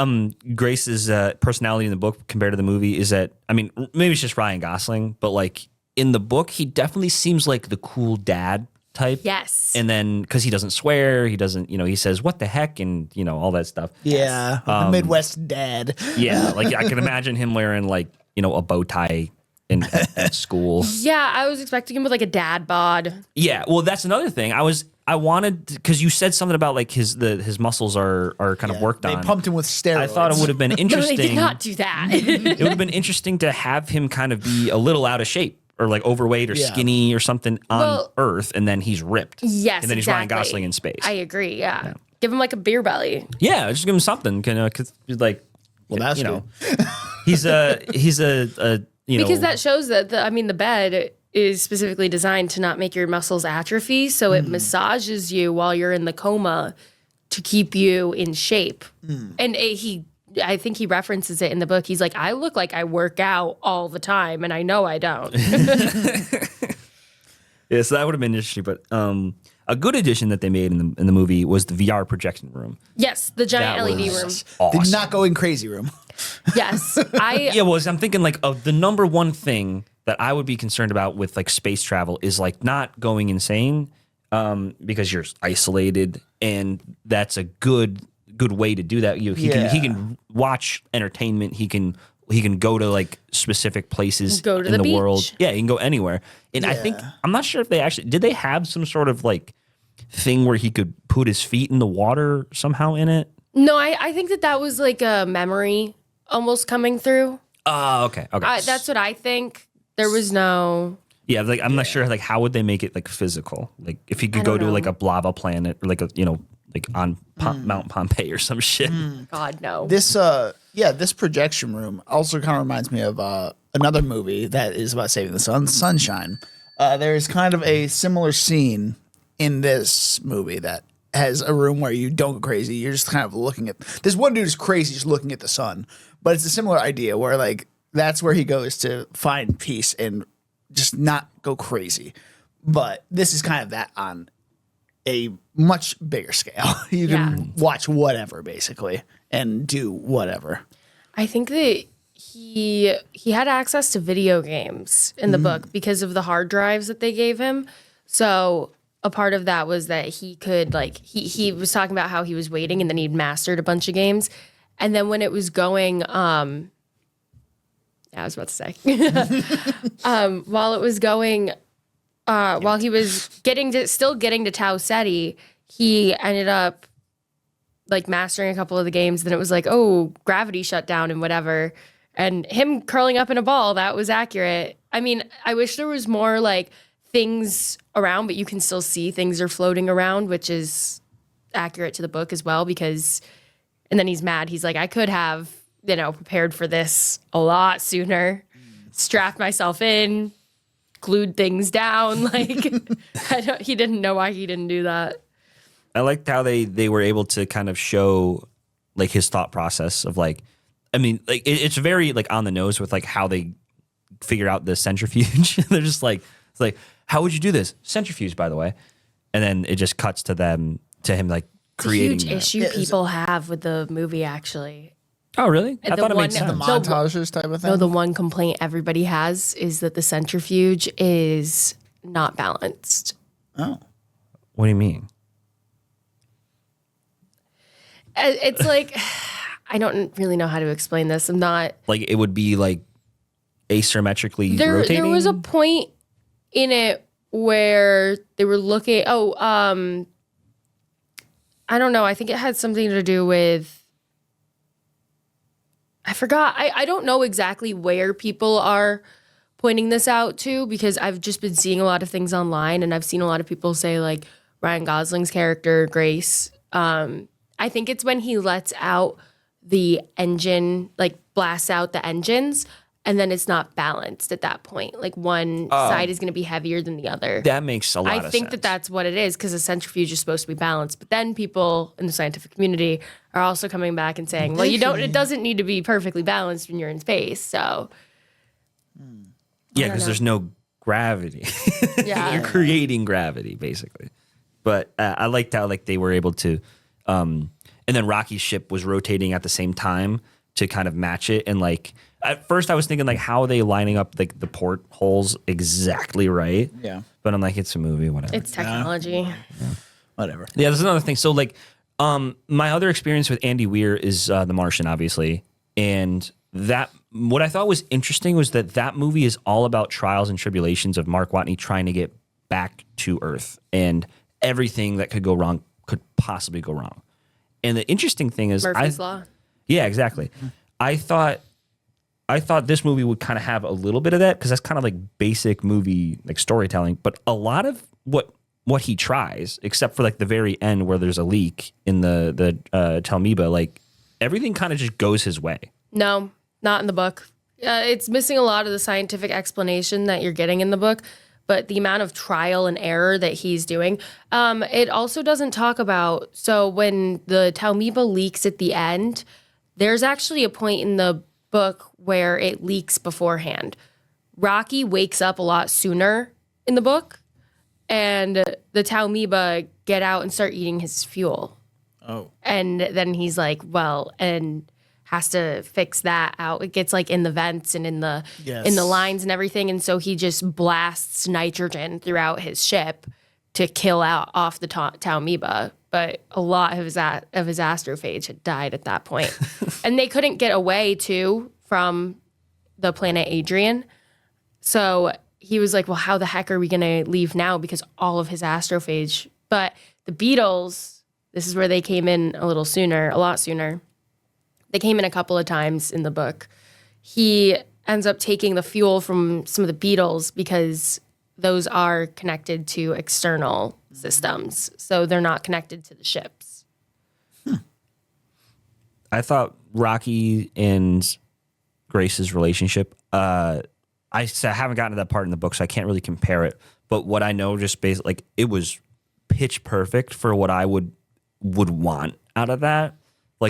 Grace's personality in the book compared to the movie is that, I mean, maybe it's just Ryan Gosling, but like in the book, he definitely seems like the cool dad type. Yes. And then, because he doesn't swear, he doesn't, he says, what the heck? And, all that stuff. Yeah. The Midwest dad. Yeah. Like I can imagine him wearing like, a bow tie at school. Yeah, I was expecting him with like a dad bod. Yeah, well, that's another thing. I wanted, because you said something about like his muscles are kind of worked They on. pumped him with steroids. I thought it would have been No, they interesting. did not do that. It would have been interesting to have him kind of be a little out of shape or like overweight or skinny or something on Earth, and then he's ripped. Yes, and then he's exactly. Ryan Gosling in space. I agree, yeah. Give him like a beer belly. Yeah, just give him something, because he's like, Well, that's good. he's a Because that shows that the bed is specifically designed to not make your muscles atrophy, so it massages you while you're in the coma to keep you in shape. And I think he references it in the book. He's like, I look like I work out all the time, and I know I don't. Yeah, so that would have been interesting. But a good addition that they made in the movie was the VR projection room. Yes, the giant That LED was room. awesome. Did not go in crazy room. Yes, Yeah, well, I'm thinking like of the number one thing that I would be concerned about with like space travel is like not going insane, because you're isolated, and that's a good way to do that. He can watch entertainment. He can go to like specific places Go to in the the world. beach. Yeah, he can go anywhere. And I think, I'm not sure if did they have some sort of like thing where he could put his feet in the water somehow in it? No, I think that was like a memory almost coming through. Oh, okay. That's what I think. There was no... Yeah, like I'm not sure like how would they make it like physical? Like if he could go to like a lava planet or like a like on Mount Pompeii or some shit. God, no. This projection room also kind of reminds me of another movie that is about saving the sun, Sunshine. There is kind of a similar scene in this movie that has a room where you don't go crazy. You're just kind of looking at this one dude is crazy just looking at the sun. But it's a similar idea where like that's where he goes to find peace and just not go crazy. But this is kind of that on a much bigger scale. You can watch whatever basically and do whatever. I think that he had access to video games in the book because of the hard drives that they gave him. So a part of that was that he could like he was talking about how he was waiting and then he'd mastered a bunch of games. And then when it was going I was about to say while it was going while he was still getting to Tau Ceti, he ended up like mastering a couple of the games. Then it was like, oh, gravity shut down and whatever. And him curling up in a ball, that was accurate. I mean, I wish there was more like things around, but you can still see things are floating around, which is accurate to the book as well, because, and then he's mad. He's like, I could have, prepared for this a lot sooner, strapped myself in, glued things down. Like, he didn't know why he didn't do that. I liked how they were able to kind of show like his thought process of like, I mean, like it's very like on the nose with like how they figure out the centrifuge. They're just like, it's like, how would you do this? Centrifuge, by the way. And then it just cuts to him like creating It's a huge issue people have with the movie, actually. Oh, really? I thought it made The sense. montages type of thing. No, the one complaint everybody has is that the centrifuge is not balanced. Oh. What do you mean? It's like, I don't really know how to explain this. I'm not. Like it would be like asymmetrically rotating? There was a point in it where they were looking. I don't know. I think it had something to do with. I forgot. I don't know exactly where people are pointing this out to, because I've just been seeing a lot of things online, and I've seen a lot of people say like Ryan Gosling's character Grace. I think it's when he lets out the engine, like blasts out the engines, and then it's not balanced at that point. Like one side is going to be heavier than the other. That makes a lot of sense. I think that that's what it is because a centrifuge is supposed to be balanced. But then people in the scientific community are also coming back and saying, well, it doesn't need to be perfectly balanced when you're in space. So. Yeah, because there's no gravity. Yeah. You're creating gravity, basically. But I liked how they were able to, and then Rocky's ship was rotating at the same time to kind of match it. And at first I was thinking how are they lining up the portholes exactly right? Yeah. But I'm like, it's a movie, whatever. It's technology. Yeah. Whatever. Yeah, there's another thing. So my other experience with Andy Weir is The Martian, obviously. And what I thought was interesting was that movie is all about trials and tribulations of Mark Watney trying to get back to Earth, and everything that could go wrong could possibly go wrong. And the interesting thing is Murphy's Law. Yeah, exactly. I thought this movie would kind of have a little bit of that because that's kind of basic movie storytelling, but a lot of what he tries, except for the very end where there's a leak in the Talmiba, everything kind of just goes his way. No, not in the book. It's missing a lot of the scientific explanation that you're getting in the book, but the amount of trial and error that he's doing. It also doesn't talk about, so when the Talmiba leaks at the end, there's actually a point in the book where it leaks beforehand. Rocky wakes up a lot sooner in the book, and the Talmiba get out and start eating his fuel. Oh. And then he's like, well, and has to fix that out. It gets in the vents and in the lines and everything. And so he just blasts nitrogen throughout his ship to kill off the Talmiba. But a lot of his astrophage had died at that point. And they couldn't get away too from the planet Adrian. So he was like, well, how the heck are we going to leave now? Because all of his astrophage. But the Beatles, this is where they came in a lot sooner. They came in a couple of times in the book. He ends up taking the fuel from some of the Beatles because those are connected to external systems. So they're not connected to the ships. I thought Rocky and Grace's relationship, I haven't gotten to that part in the book, so I can't really compare it. But what I know, just basically, it was pitch perfect for what I would want out of that.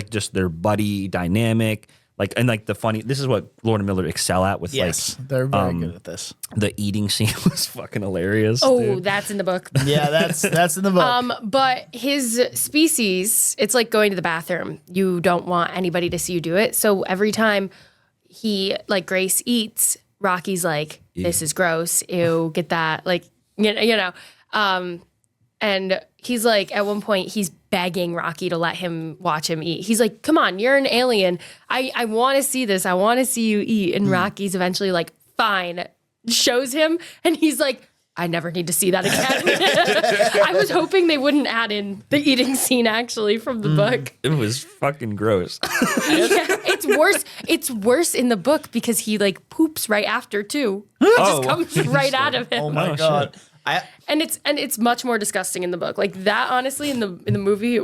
Just their buddy dynamic, the funny. This is what Lord and Miller excel at with they're very good at this. The eating scene was fucking hilarious. Oh, dude. that's in the book. Yeah, that's in the book. But his species, it's like going to the bathroom. You don't want anybody to see you do it. So every time Grace eats, Rocky's like, this is gross. Ew, get that. And he's at one point, he's begging Rocky to let him watch him eat. He's like, come on, you're an alien. I want to see this. I want to see you eat. And Rocky's eventually like, fine, shows him. And he's like, I never need to see that again. I was hoping they wouldn't add in the eating scene actually from the book. It was fucking gross. Yeah, it's worse. It's worse in the book because he poops right after too. It just comes right out of him. Oh my God. And it's much more disgusting in the book. That honestly in the movie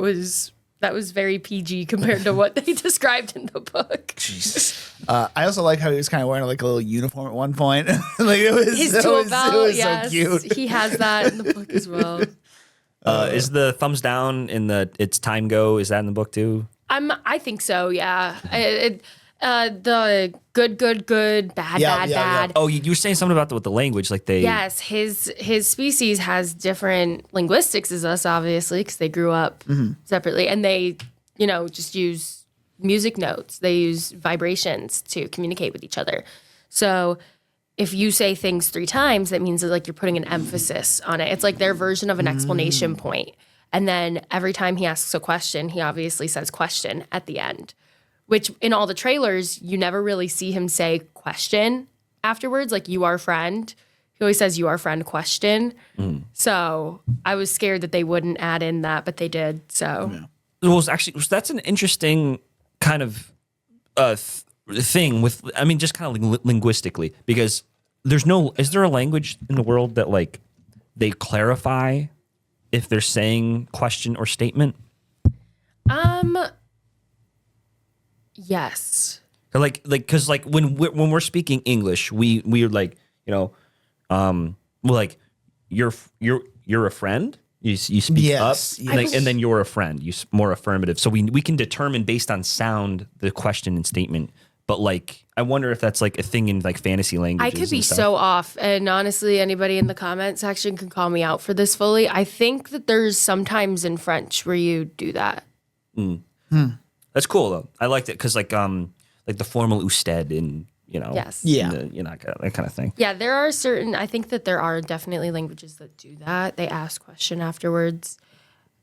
that was very PG compared to what they described in the book. Jesus. I also like how he was kind of wearing a little uniform at one point. It was his tool belt. Yes, so cute. He has that in the book as well. Is the thumbs down in the It's Time Go? Is that in the book too? I think so. Yeah. The good, bad. Oh, you were saying something about with the language, Yes, his species has different linguistics as us, obviously, because they grew up separately, and they, just use music notes. They use vibrations to communicate with each other. So if you say things 3 times, that means that you're putting an emphasis on it. It's like their version of an explanation point. And then every time he asks a question, he obviously says question at the end. Which in all the trailers, you never really see him say question afterwards, you are friend. He always says you are friend question. So I was scared that they wouldn't add in that, but they did. So Well, that's an interesting kind of thing with, just kind of linguistically, because is there a language in the world that they clarify if they're saying question or statement? Yes. Because when we're speaking English, we're like, we're like, you're a friend. You speak Yes. up, and then you're a friend. More affirmative. So we can determine based on sound the question and statement. But like, I wonder if that's like a thing in like fantasy languages. I could be and stuff. so off. And honestly, anybody in the comment section can call me out for this fully. I think that there's sometimes in French where you do that. That's cool though. I liked it because like the formal usted and Yes. Yeah. that kind of thing. Yeah, I think that there are definitely languages that do that. They ask question afterwards.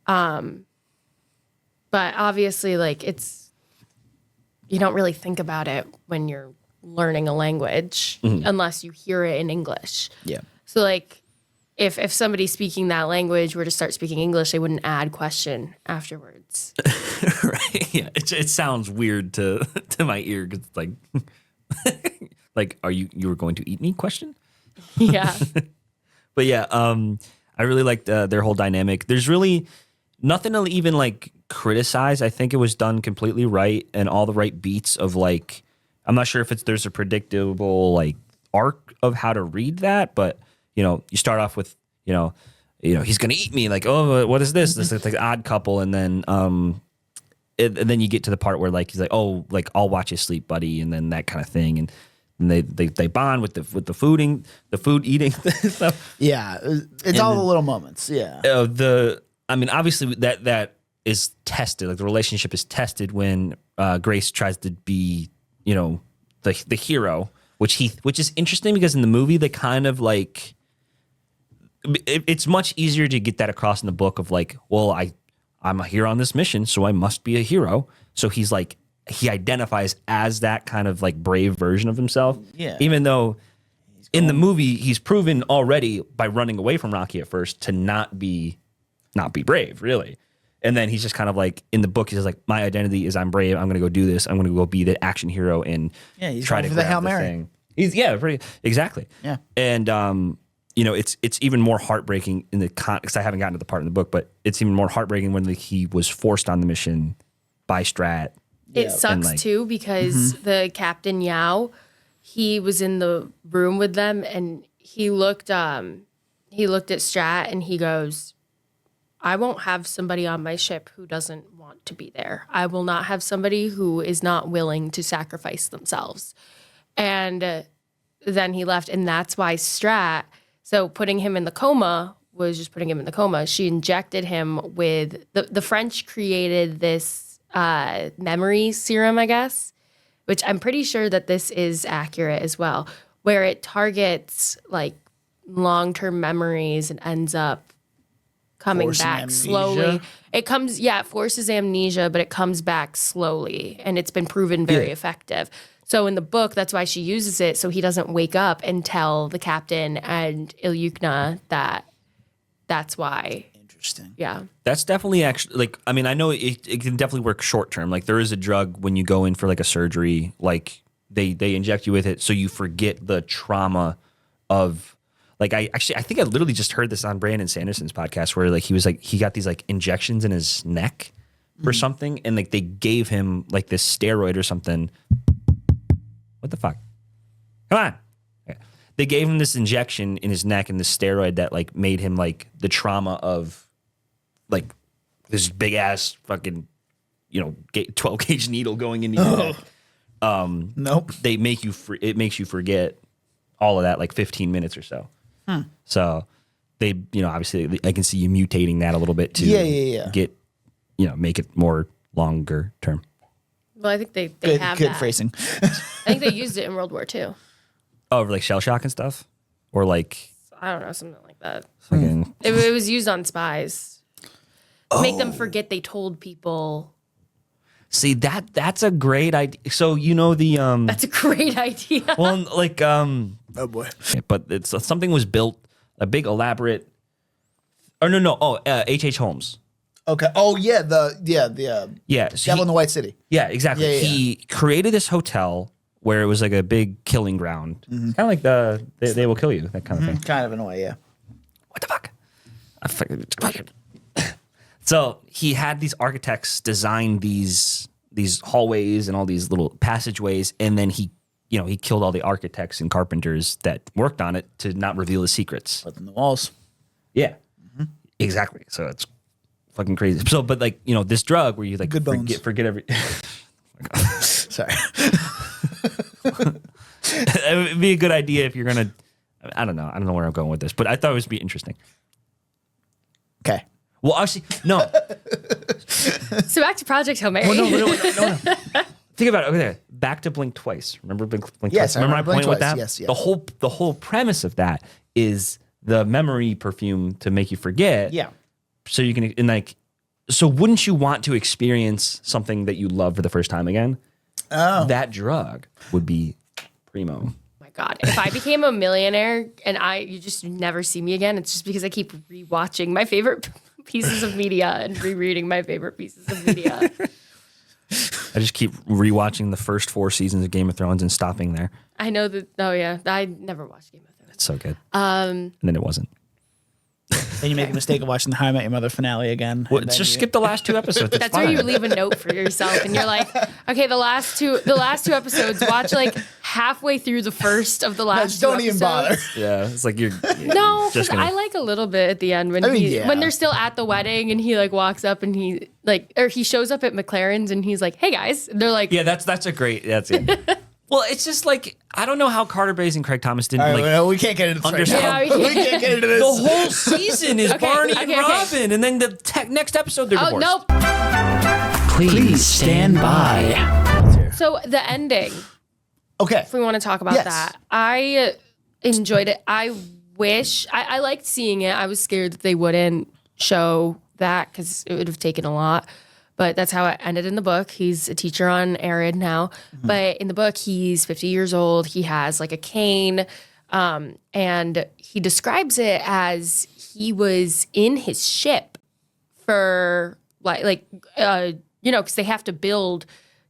But obviously, like, you don't really think about it when you're learning a language unless you hear it in English. Yeah. So, like, if somebody speaking that language were to start speaking English, they wouldn't add question afterwards. Right. Yeah. It sounds weird to my ear because like like you were going to eat me question. Yeah. But yeah, I really liked their whole dynamic. There's really nothing to even like criticize. I think it was done completely right and all the right beats of like, I'm not sure if there's a predictable like arc of how to read that, but you start off with, he's going to eat me. Like, oh, what is this? This is like Odd Couple. And then, and then you get to the part where like, he's like, oh, like I'll watch you sleep, buddy. And then that kind of thing. And they bond with the food eating stuff. Yeah. It's all the little moments. Yeah. Obviously that is tested. Like the relationship is tested when Grace tries to be, the hero, which is interesting because in the movie they kind of like. It's much easier to get that across in the book of like, well, I'm here on this mission, so I must be a hero. So he's like, he identifies as that kind of like brave version of himself. Yeah. Even though in the movie he's proven already by running away from Rocky at first to not be brave, really. And then he's just kind of like in the book, he's just like, my identity is I'm brave. I'm going to go do this. I'm going to go be the action hero and he's try going to for the grab Hail the Mary. thing. Pretty exactly. Yeah. And it's even more heartbreaking in the because I haven't gotten to the part in the book, but it's even more heartbreaking when he was forced on the mission by Strat. It sucks too because the Captain Yao, he was in the room with them and he looked at Strat and he goes, I won't have somebody on my ship who doesn't want to be there. I will not have somebody who is not willing to sacrifice themselves. And then he left, and that's why Strat, so putting him in the coma was just putting him in the coma. She injected him with, the French created this memory serum, I guess, which I'm pretty sure that this is accurate as well, where it targets like long-term memories and ends up coming Forcing back amnesia? slowly. It forces amnesia, but it comes back slowly, and it's been proven very effective. So in the book, that's why she uses it, so he doesn't wake up and tell the captain and Ilyukna that that's why. Interesting. Yeah. That's definitely actually like, I mean, I know it can definitely work short term. Like there is a drug when you go in for like a surgery, like they inject you with it so you forget the trauma of like, I think I literally just heard this on Brandon Sanderson's podcast where like he got these like injections in his neck or something, and like they gave him like this steroid or something. What the fuck? Come on. Okay. They gave him this injection in his neck and this steroid that like made him like the trauma of like this big ass fucking 12 gauge needle going into your neck. Nope. They make you it makes you forget all of that like 15 minutes or so. So they obviously I can see you mutating that a little bit to get make it more longer term. Well, I think they have good that. phrasing. I think they used it in World War II. Oh, like shell shock and stuff, or like I don't know, something like that. fucking. It was used on spies. Make them forget they told people. See that's a great idea. So the That's a great idea. well like Oh boy. but it's something was built, a big elaborate. Or no H.H. Holmes. Okay. Oh yeah. The Yeah, so Devil in the White City. yeah, exactly. Yeah. He created this hotel where it was like a big killing ground, kind of like they will kill you, that kind of thing. Kind of in a way. Yeah. What the fuck? So he had these architects design these these hallways and all these little passageways, and then he killed all the architects and carpenters that worked on it to not reveal the secrets. Put in the walls. Yeah, exactly. So it's fucking crazy. So, but like this drug where you like forget every. Sorry. It would be a good idea if you're gonna. I don't know where I'm going with this, but I thought it would be interesting. Okay. Well, actually, no. So back to Project Hail Mary. Well, no. Think about it. Okay, there. Back to Blink Twice. Remember Blink Yes, Twice? I Remember my remember point Blink with that? Twice. Yes. The whole premise of that is the memory perfume to make you forget. Yeah. So you can so wouldn't you want to experience something that you love for the first time again? Oh. That drug would be primo. My God, if I became a millionaire and you just never see me again, it's just because I keep rewatching my favorite pieces of media and rereading my favorite pieces of media. I just keep rewatching the first 4 seasons of Game of Thrones and stopping there. I know that. Oh yeah, I never watched Game of Thrones. It's so good. And then it wasn't. Then you make the mistake of watching the How I Met Your Mother finale again. Well, just skip the last 2 episodes. It's That's fine. where you leave a note for yourself, and you're like, okay, the last two episodes. Watch like halfway through the first of the last. Just don't even bother. Yeah, it's like you're. No, because just gonna- I like a little bit at the end when when they're still at the wedding and he like walks up and he shows up at McLaren's and he's like, hey guys, and they're like, Yeah, that's a great. That's it. Well, it's just like I don't know how Carter Bays and Craig Thomas didn't All right, like. well, we can't get into this right now. Yeah, we can't get into this. The whole season is Barney and okay. Robin, and then the next episode they're oh divorced. nope. Please stand by. So the ending, Okay. if we want to talk about Yes. that, I enjoyed it. I wish I liked seeing it. I was scared that they wouldn't show that because it would have taken a lot. But that's how it ended in the book. He's a teacher on Arid now. But in the book, he's 50 years old. He has like a cane. And he describes it as he was in his ship for because they have to build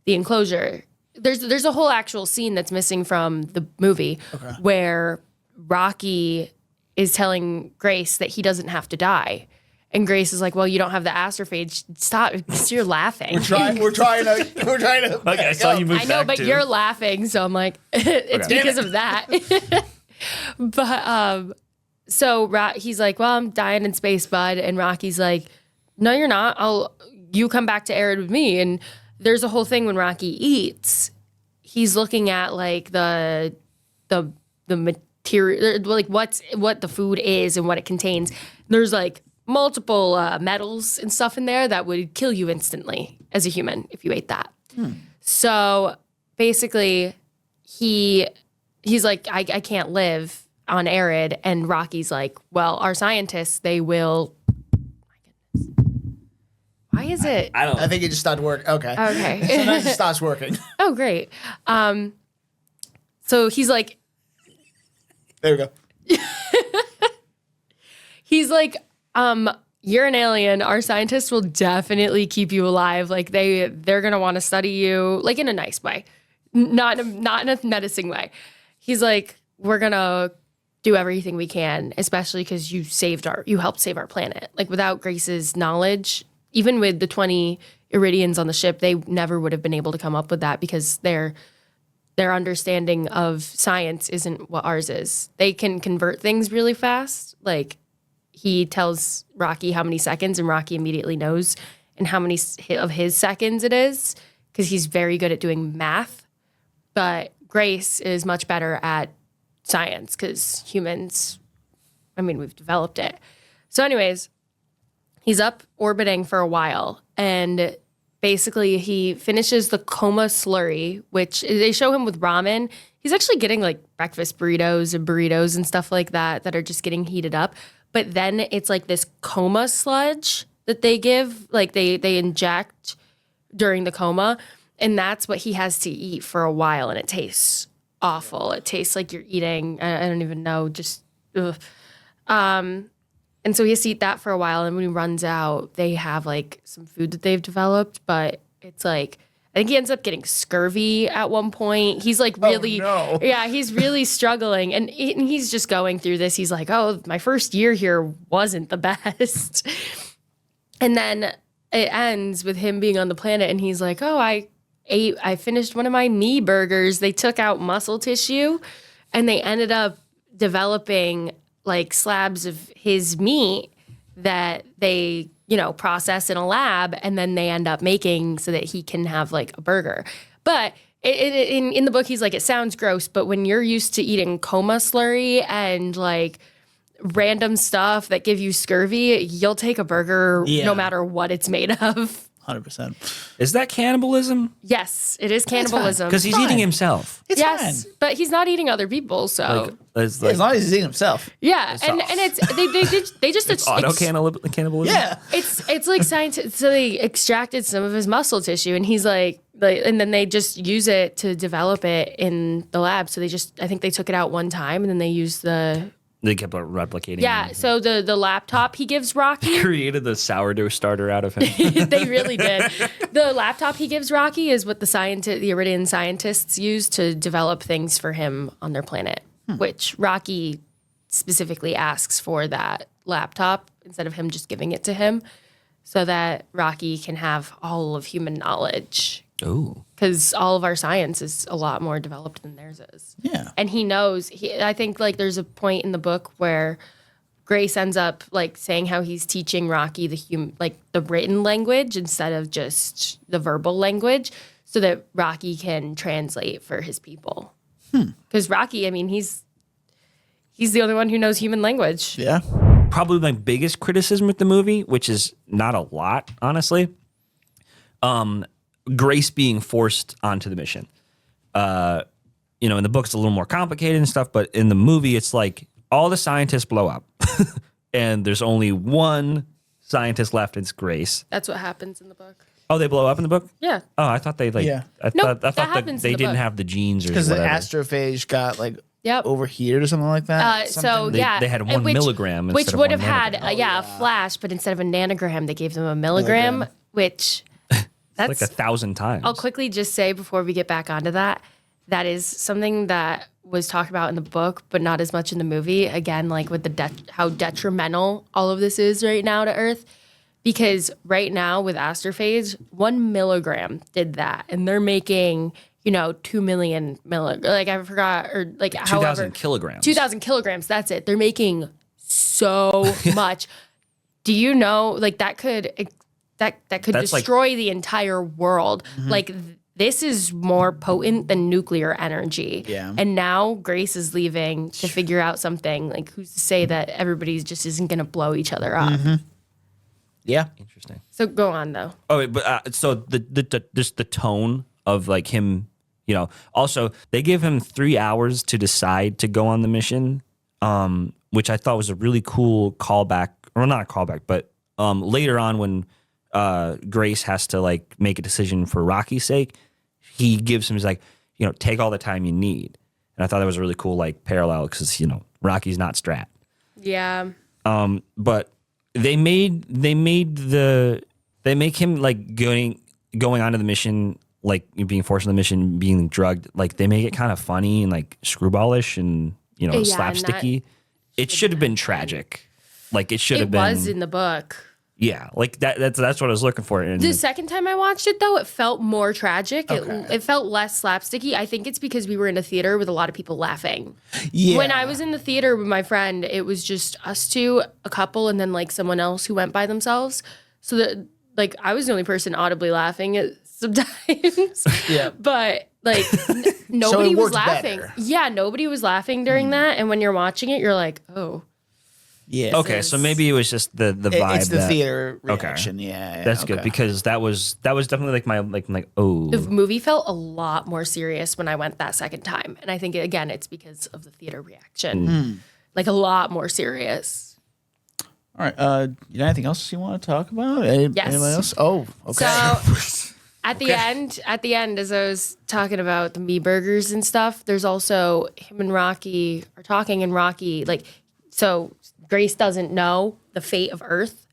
the enclosure. There's a whole actual scene that's missing from the movie where Rocky is telling Grace that he doesn't have to die. And Grace is like, well, you don't have the astrophage. Stop, because you're laughing. We're trying to. Okay, I saw you move I know, back but too. you're laughing, so I'm like, it's Okay. because of that. But so he's like, well, I'm dying in space, bud. And Rocky's like, no, you're not. You come back to Arid with me. And there's a whole thing when Rocky eats, he's looking at like the material, like what the food is and what it contains. There's like multiple metals and stuff in there that would kill you instantly as a human if you ate that. So basically, he's like, I can't live on Arid, and Rocky's like, well, our scientists, they will. My goodness, why is it? I don't. I think it just stopped working. Okay. Okay. Sometimes it stops working. Oh, great. So he's like, There we go. he's like, you're an alien. Our scientists will definitely keep you alive. Like they're gonna want to study you, like in a nice way, not in a menacing way. He's like, we're gonna do everything we can, especially because you helped save our planet. Like without Grace's knowledge, even with the 20 Iridians on the ship, they never would have been able to come up with that because their understanding of science isn't what ours is. They can convert things really fast. Like he tells Rocky how many seconds, and Rocky immediately knows and how many of his seconds it is because he's very good at doing math. But Grace is much better at science because humans, we've developed it. So anyways, he's up orbiting for a while, and basically he finishes the coma slurry, which they show him with ramen. He's actually getting like breakfast burritos and stuff like that are just getting heated up. But then it's like this coma sludge that they give, like they inject during the coma. And that's what he has to eat for a while. And it tastes awful. It tastes like you're eating, I don't even know, just ugh. And so he has to eat that for a while. And when he runs out, they have like some food that they've developed. But it's like, I think he ends up getting scurvy at one point. He's like really, no. yeah, he's really struggling. And he's just going through this. He's like, oh, my first year here wasn't the best. And then it ends with him being on the planet. And he's like, oh, I I finished one of my me burgers. They took out muscle tissue and they ended up developing like slabs of his meat that they, process in a lab, and then they end up making so that he can have like a burger. But in the book, he's like, it sounds gross, but when you're used to eating coma slurry and like random stuff that give you scurvy, you'll take a burger no matter what it's made of. 100%. Is that cannibalism? Yes, it is cannibalism. Because he's eating himself. It's yes, fine. but he's not eating other people. So It's As long as he's eating himself. yeah, and it's they just auto cannibalism. Yeah. it's like scientific. So they extracted some of his muscle tissue, and he's like, and then they just use it to develop it in the lab. So I think they took it out one time, and then they used They kept replicating. Yeah, so the laptop he gives Rocky. Created the sourdough starter out of him. They really did. The laptop he gives Rocky is what the Iridian scientists use to develop things for him on their planet, which Rocky specifically asks for that laptop instead of him just giving it to him so that Rocky can have all of human knowledge. Ooh. Because all of our science is a lot more developed than theirs is. Yeah. And he knows. I think like there's a point in the book where Grace ends up like saying how he's teaching Rocky the written language instead of just the verbal language, so that Rocky can translate for his people. Because Rocky, I mean, he's the only one who knows human language. Yeah. Probably my biggest criticism with the movie, which is not a lot, honestly. Grace being forced onto the mission. In the book it's a little more complicated and stuff, but in the movie it's like all the scientists blow up and there's only one scientist left, it's Grace. That's what happens in the book. Oh, they blow up in the book? Yeah. Oh, I thought they Yeah. I Nope, thought that happens they in the didn't book. have the genes or Because the whatever. astrophage got like Yep. overheated or something like that. So They- yeah, they had 1 milligram which instead of would 1 have had nanogram. a flash, but instead of a nanogram, they gave them a milligram, which that's like 1,000 times. I'll quickly just say before we get back onto that, that is something that was talked about in the book, but not as much in the movie. Again, like with how detrimental all of this is right now to Earth. Because right now with astrophage, 1 milligram did that. And they're making, 2 million milligrams. Like I forgot, or like 2,000 kilograms. 2,000 kilograms, that's it. They're making so much. Do you know, like that could That's like- destroy the entire world. Like this is more potent than nuclear energy. Yeah. And now Grace is leaving to figure out something. Like who's to say that everybody just isn't going to blow each other up? Yeah. Interesting. So go on though. Oh, wait, but so just the tone of like him, Also, they give him 3 hours to decide to go on the mission, which I thought was a really cool callback, or not a callback, but later on when Grace has to like make a decision for Rocky's sake, he gives him, he's like, take all the time you need. And I thought that was a really cool like parallel because Rocky's not Strat. Yeah. But they make him like going onto the mission, like being forced on the mission, being drugged. Like they make it kind of funny and like screwballish and and slapsticky. It should have been tragic. Like it should have It been. was in the book. Yeah, like that's what I was looking for. And The second time I watched it, though, it felt more tragic. Okay. It felt less slapsticky. I think it's because we were in a theater with a lot of people laughing. Yeah. When I was in the theater with my friend, it was just us two, a couple, and then like someone else who went by themselves. So that like I was the only person audibly laughing at sometimes. Yeah. But like nobody was worked laughing. better. Yeah, nobody was laughing during that. And when you're watching it, you're like, oh. Yeah. okay, so maybe it was just the vibe. It's the that- theater Okay. reaction. Yeah. That's good because that was definitely like my like oh. The movie felt a lot more serious when I went that second time. And I think, again, it's because of the theater reaction. Like a lot more serious. All right. You got anything else you want to talk about? Anybody else? Oh, okay. So at the end, as I was talking about the me burgers and stuff, there's also him and Rocky are talking, and Rocky, like, so Grace doesn't know the fate of Earth.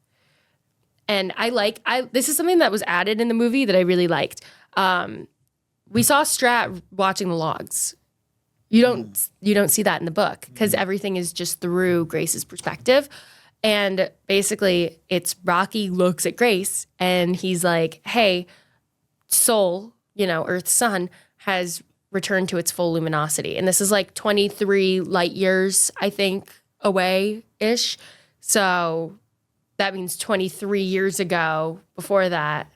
And this is something that was added in the movie that I really liked. We saw Strat watching the logs. You don't see that in the book because everything is just through Grace's perspective. And basically it's Rocky looks at Grace and he's like, hey, soul, Earth's sun has returned to its full luminosity. And this is like 23 light years, I think, away-ish. So that means 23 years ago, before that,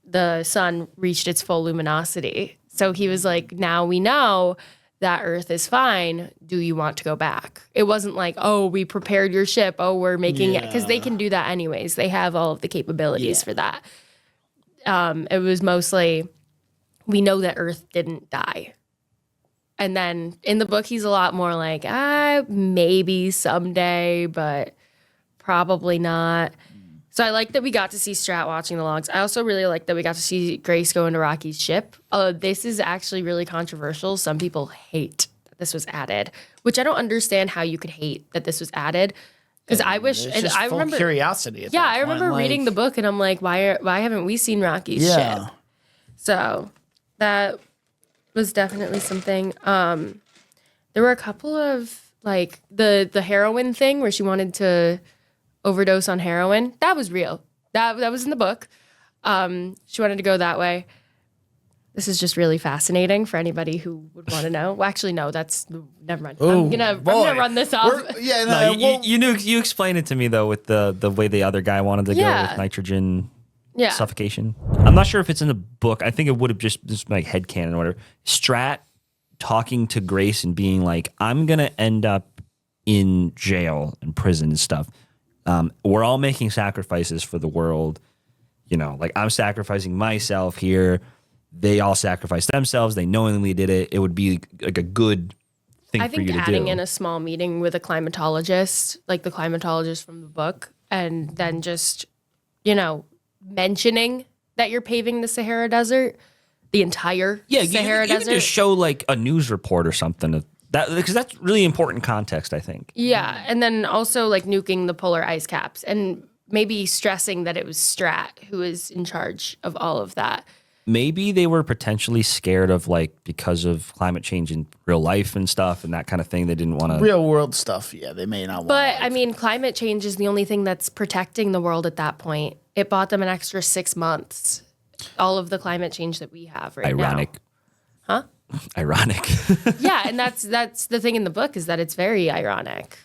the sun reached its full luminosity. So he was like, now we know that Earth is fine. Do you want to go back? It wasn't like, oh, we prepared your ship. Oh, we're making it. Because they can do that anyways. They have all of the capabilities for that. It was mostly, we know that Earth didn't die. And then in the book, he's a lot more like, maybe someday, but probably not. So I like that we got to see Strat watching the logs. I also really like that we got to see Grace go into Rocky's ship. This is actually really controversial. Some people hate that this was added, which I don't understand how you could hate that this was added. Because I wish, and I remember curiosity. I remember reading the book, and I'm like, why haven't we seen Rocky's ship? So that was definitely something. There were a couple of like the heroin thing where she wanted to overdose on heroin. That was real. That was in the book. She wanted to go that way. This is just really fascinating for anybody who would want to know. Well, actually, no, never mind. I'm gonna run this off. You explained it to me though with the way the other guy wanted to go with nitrogen suffocation. I'm not sure if it's in the book. I think it would have just like headcanon or whatever. Strat talking to Grace and being like, I'm gonna end up in jail and prison and stuff. We're all making sacrifices for the world. Like I'm sacrificing myself here. They all sacrificed themselves. They knowingly did it. It would be like a good thing for you to do. I think adding in a small meeting with a climatologist, like the climatologist from the book, and then just, mentioning that you're paving the Sahara Desert, the entire Sahara Desert. You can just show like a news report or something because that's really important context, I think. Yeah, and then also like nuking the polar ice caps and maybe stressing that it was Strat who was in charge of all of that. Maybe they were potentially scared of because of climate change in real life and stuff and that kind of thing. They didn't want to real world stuff. Yeah, they may not want. But I mean, climate change is the only thing that's protecting the world at that point. It bought them an extra 6 months. All of the climate change that we have right now. Ironic. Huh? Ironic. Yeah, and that's the thing in the book is that it's very ironic.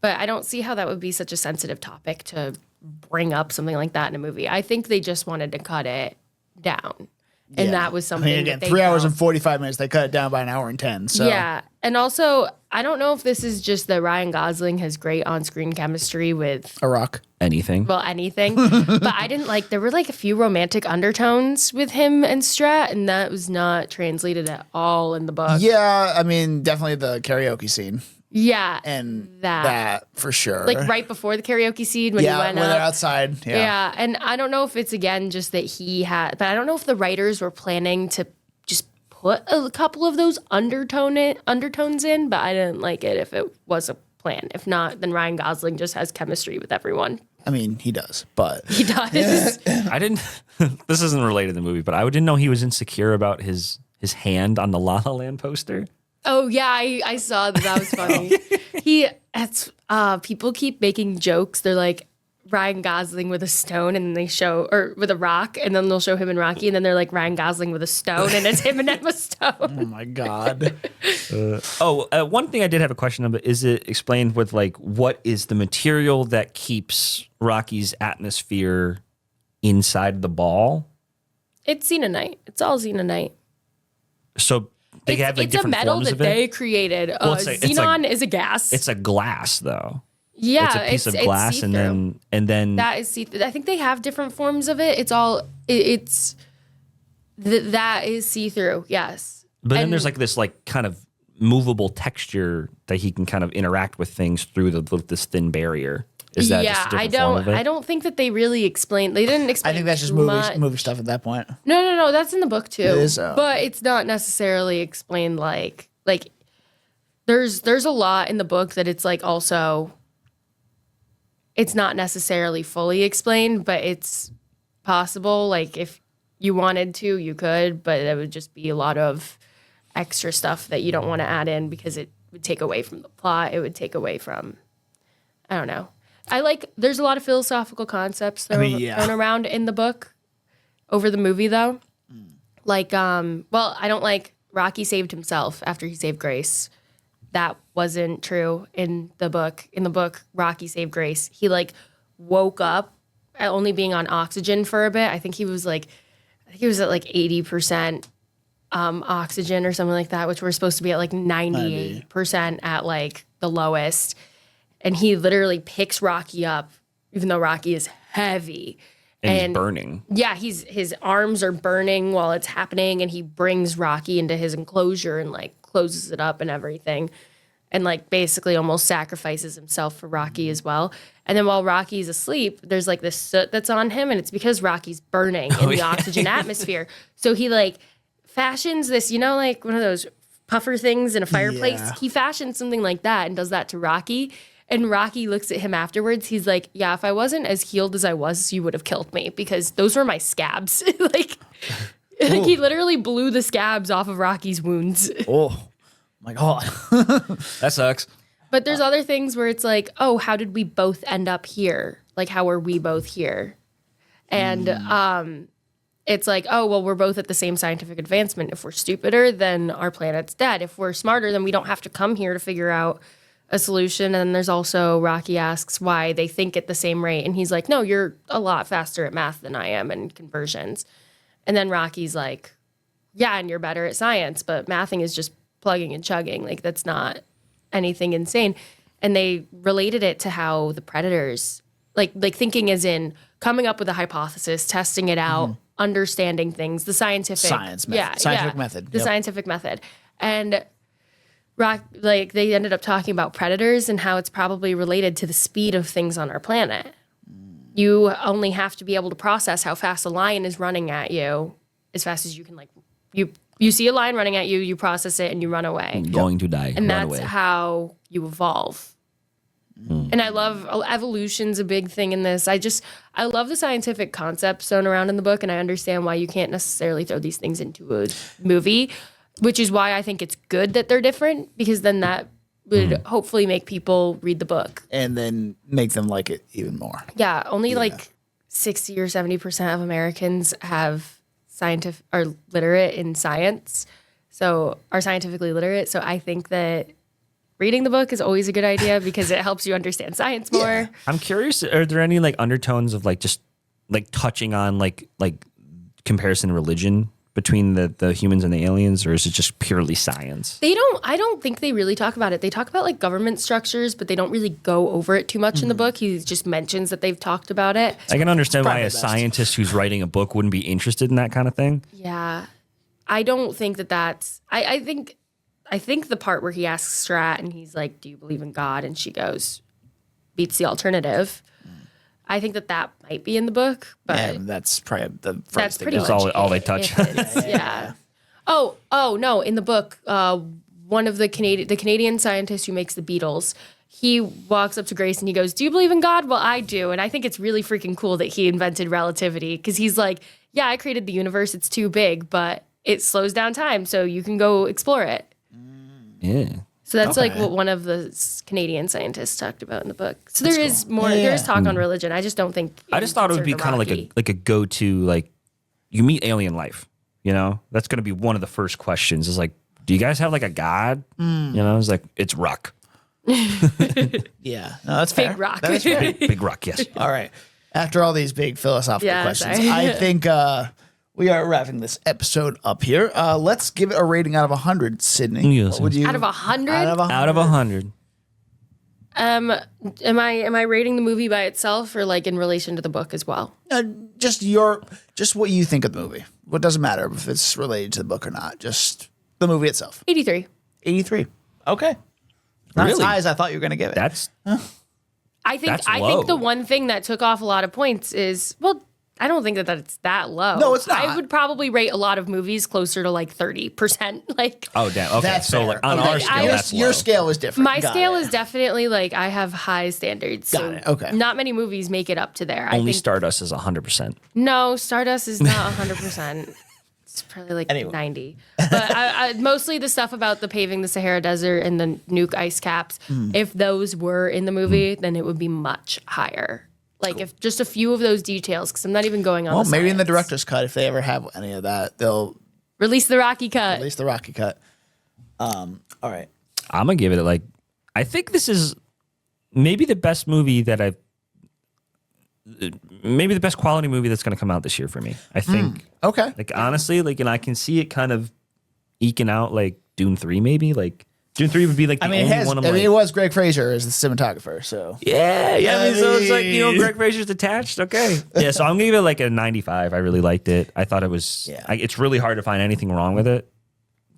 But I don't see how that would be such a sensitive topic to bring up something like that in a movie. I think they just wanted to cut it down. And that was something. Again, 3 hours and 45 minutes. They cut it down by 1 hour and 10. So yeah, and also I don't know if this is just that Ryan Gosling has great on-screen chemistry with a rock. Anything. Well, anything. But I didn't there were like a few romantic undertones with him and Strat, and that was not translated at all in the book. Yeah, I mean, definitely the karaoke scene. Yeah, and that for sure. Like right before the karaoke scene when he went when up. they're outside. Yeah, and I don't know if it's again just that he had, but I don't know if the writers were planning to just put a couple of those undertones in, but I didn't like it if it was a plan. If not, then Ryan Gosling just has chemistry with everyone. I mean, he does, but he does. I didn't. This isn't related to the movie, but I didn't know he was insecure about his hand on the La La Land poster. Oh yeah, I saw that. That was funny. People keep making jokes. They're like Ryan Gosling with a stone, and then they show or with a rock, and then they'll show him and Rocky, and then they're like Ryan Gosling with a stone, and it's him and Emma Stone. Oh my god. One thing I did have a question about is it explained with what is the material that keeps Rocky's atmosphere inside the ball? It's xenonite. It's all xenonite. So. It's a metal that they created. Xenon is a gas. It's a glass, though. Yeah, it's a piece of glass, and then that is see-through. I think they have different forms of it. It's all that is see-through. Yes, but then there's this kind of movable texture that he can kind of interact with things through this thin barrier. Is that just a different form of it? I don't think that they really explained. They didn't explain. I think that's just movie stuff at that point. No, that's in the book too. It is, but it's not necessarily explained like there's a lot in the book that it's also it's not necessarily fully explained, but it's possible. If you wanted to, you could, but it would just be a lot of extra stuff that you don't want to add in because it would take away from the plot. It would take away from I don't know. There's a lot of philosophical concepts thrown around in the book over the movie, though. Like, well, I don't like Rocky saved himself after he saved Grace. That wasn't true in the book. In the book, Rocky saved Grace. He like woke up only being on oxygen for a bit. I think he was at like 80% oxygen or something like that, which we're supposed to be at like 98% at like the lowest. And he literally picks Rocky up, even though Rocky is heavy. And he's burning. Yeah, his arms are burning while it's happening, and he brings Rocky into his enclosure and like closes it up and everything, and like basically almost sacrifices himself for Rocky as well. And then while Rocky's asleep, there's like this soot that's on him, and it's because Rocky's burning in the oxygen atmosphere. So he like fashions this, like one of those puffer things in a fireplace. Yeah. He fashions something like that and does that to Rocky. And Rocky looks at him afterwards. He's like, yeah, if I wasn't as healed as I was, you would have killed me because those were my scabs. like he literally blew the scabs off of Rocky's wounds. Oh my God. That sucks. But there's other things where it's like, oh, how did we both end up here? Like, how are we both here? And it's like, oh, well, we're both at the same scientific advancement. If we're stupider, then our planet's dead. If we're smarter, then we don't have to come here to figure out a solution. And there's also Rocky asks why they think at the same rate. And he's like, no, you're a lot faster at math than I am and conversions. And then Rocky's like, yeah, and you're better at science, but mathing is just plugging and chugging. Like, that's not anything insane. And they related it to how the predators, like thinking as in coming up with a hypothesis, testing it out, understanding things, the scientific method. The scientific method. And they ended up talking about predators and how it's probably related to the speed of things on our planet. You only have to be able to process how fast a lion is running at you as fast as you can. Like you see a lion running at you, you process it and you run away. I'm going to die. And that's how you evolve. And I love evolution's a big thing in this. I love the scientific concepts thrown around in the book, and I understand why you can't necessarily throw these things into a movie. Which is why I think it's good that they're different, because then that would hopefully make people read the book. And then make them like it even more. Yeah, only like 60 or 70% of Americans are literate in science. So are scientifically literate. So I think that reading the book is always a good idea because it helps you understand science more. Yeah. I'm curious, are there any like undertones of like just like touching on like comparison religion between the humans and the aliens, or is it just purely science? I don't think they really talk about it. They talk about like government structures, but they don't really go over it too much in the book. He just mentions that they've talked about it. I can understand why a scientist who's writing a book wouldn't be interested in that kind of thing. Yeah. I don't think that's I think the part where he asks Strat and he's like, do you believe in God? And she goes, beats the alternative. I think that might be in the book, but that's probably the first that's thing. pretty much all they touch. Yeah. Oh no! In the book, one of the Canadian scientist who makes the Beatles, he walks up to Grace and he goes, "Do you believe in God?" Well, I do, and I think it's really freaking cool that he invented relativity because he's like, "Yeah, I created the universe. It's too big, but it slows down time, so you can go explore it." Yeah. So that's like what one of the Canadian scientists talked about in the book. So there is more. There is talk on religion. I just don't think. I just thought it would be kind of like a go-to, like you meet alien life. That's going to be one of the first questions. Is like, do you guys have like a god? It's like it's rock. Yeah, no, that's fair. Big rock. That is fair. Big rock. Yes. All right. After all these big philosophical questions, sorry. I think we are wrapping this episode up here. Let's give it a rating out of 100, Sydney. Yes. What would you? Out of 100? Out of 100. Am I rating the movie by itself or like in relation to the book as well? Just what you think of the movie. What doesn't matter if it's related to the book or not. Just the movie itself. 83. 83. Okay. Not as Really? high as I thought you were going to give it. I That's think low. the one thing that took off a lot of points is, well, I don't think that it's that low. No, it's not. I would probably rate a lot of movies closer to like 30%. Like Oh damn. Okay. That's so fair. like on Okay. our scale, that's your low. scale is different. my Got scale it. is definitely like I have high standards. Got it. Okay. Not many movies make it up to there. Only I think Stardust is 100%. No, Stardust is not 100%. It's probably like 90. But I mostly the stuff about the paving the Sahara Desert and the nuke ice caps, if those were in the movie, then it would be much higher. Like if just a few of those details, because I'm not even going on. Well, the maybe in the science. director's cut, if they ever have any of that, they'll Release the Rocky cut. At least the Rocky cut. All right. I'm gonna give it like I think this is maybe the best movie that maybe the best quality movie that's gonna come out this year for me. I think. Okay. Like honestly, like and I can see it kind of eking out like Dune 3 maybe. Like Dune 3 would be like the only one I'm like, it was Greg Fraser as the cinematographer, so. yeah. I mean, so it's like, Greg Fraser's attached. Okay. Yeah, so I'm gonna give it like a 95. I really liked it. I thought it was it's really hard to find anything wrong with it.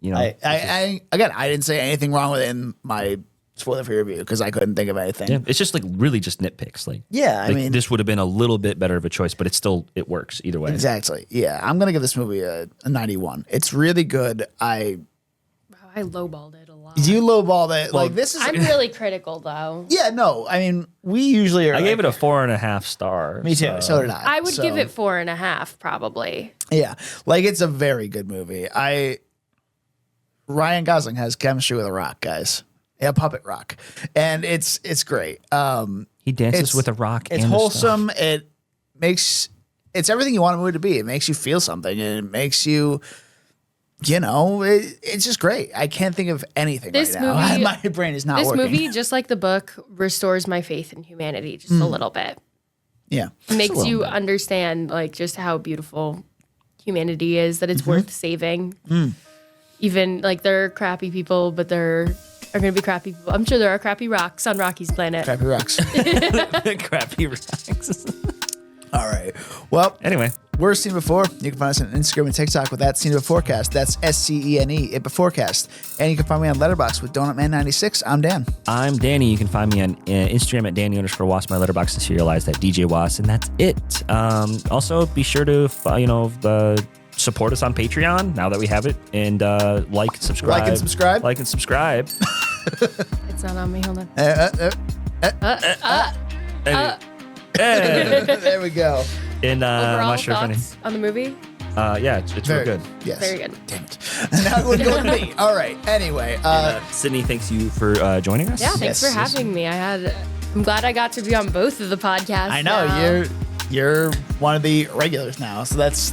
I didn't say anything wrong with it in my spoiler free review because I couldn't think of anything. Yeah, it's just like really just nitpicks. Like, Yeah, I like, mean, this would have been a little bit better of a choice, but it works either way. exactly. Yeah, I'm gonna give this movie a 91. It's really good. I lowballed it a lot. You lowballed it. Like this is. I'm really critical though. Yeah, no. I mean, we usually are. I gave it a 4.5 stars. Me too. So did I. I would give it 4.5 probably. Yeah, like it's a very good movie. Ryan Gosling has chemistry with a rock, guys. Yeah, puppet rock, and it's great. He dances with a rock. It's and wholesome. It's everything you want a movie to be. It makes you feel something, and it makes you. It's just great. I can't think of anything This right now. movie- My brain is not This working. movie, just like the book, restores my faith in humanity just a little bit. Yeah. It makes you understand like just how beautiful humanity is, that it's worth saving. Even like there are crappy people, but there are going to be crappy people. I'm sure there are crappy rocks on Rocky's planet. Crappy rocks. Crappy rocks. All right. Well, Anyway, we're Seen Before. You can find us on Instagram and TikTok with that Seen Beforecast. That's SCENE, it Beforecast. And you can find me on Letterboxd with Donutman96. I'm Dan. I'm Danny. You can find me on Instagram at Danny_Was. My letterbox is serialized at DJ Was, and that's it. Also, be sure to support us on Patreon now that we have it, and like and subscribe. Like and subscribe. Like and subscribe. It's not on me. Hold on. There we go. And I'm Overall not sure if any. thoughts on the movie? Yeah, it's real good. Yes. Very good. Damn it. Now we're going to me. All right. Anyway. Sydney, thanks you for joining us. Yeah, thanks Yes, for yes. having me. I'm glad I got to be on both of the podcasts. I know now. you're one of the regulars now, so that's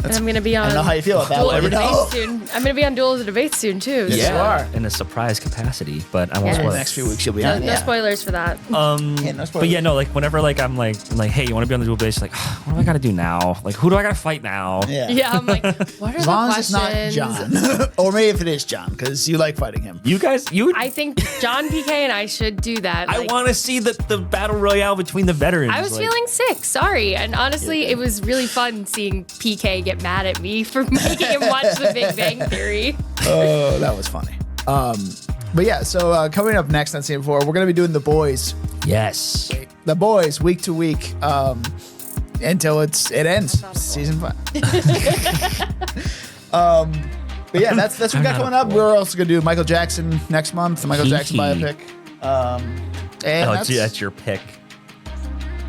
And I'm going to be on I don't know how you feel about that. Duel Let of me the know. Debate soon. I'm going to be on Duel of the Debate soon, too. Yes, so- you are. In a surprise capacity, but I won't Yes. spoil the it. next few weeks you'll be No, on. no Yeah. spoilers for that. Yeah, no But spoilers. yeah, no, like whenever like I'm like, hey, you want to be on the dual base? Like, what do I got to do now? Like, who do I got to fight now? Yeah. Yeah, I'm like, what are As the long as questions? it's not John, or maybe if it is John, because you like fighting him. You guys, I think John PK and I should do that. I Like, want to see the battle royale between the veterans. I was like, feeling sick, sorry. And honestly, it was really fun seeing PK get mad at me for making him watch The Big Bang Theory. Oh, that was funny. But yeah, so coming up next on Scene 4, we're going to be doing The Boys. yes. The Boys, week to week, until it ends. Season 5. But yeah, that's what we got coming up. We're also going to do Michael Jackson next month, the Michael Jackson biopic. And That's your pick.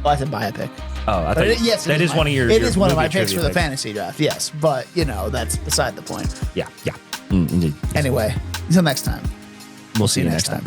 I said biopic. Oh, I thought Yes, that is one of your. It is one of movie my picks trivia for the picks. fantasy draft. Yes, but that's beside the point. Yeah. Indeed. Anyway, until next time. We'll see you next time.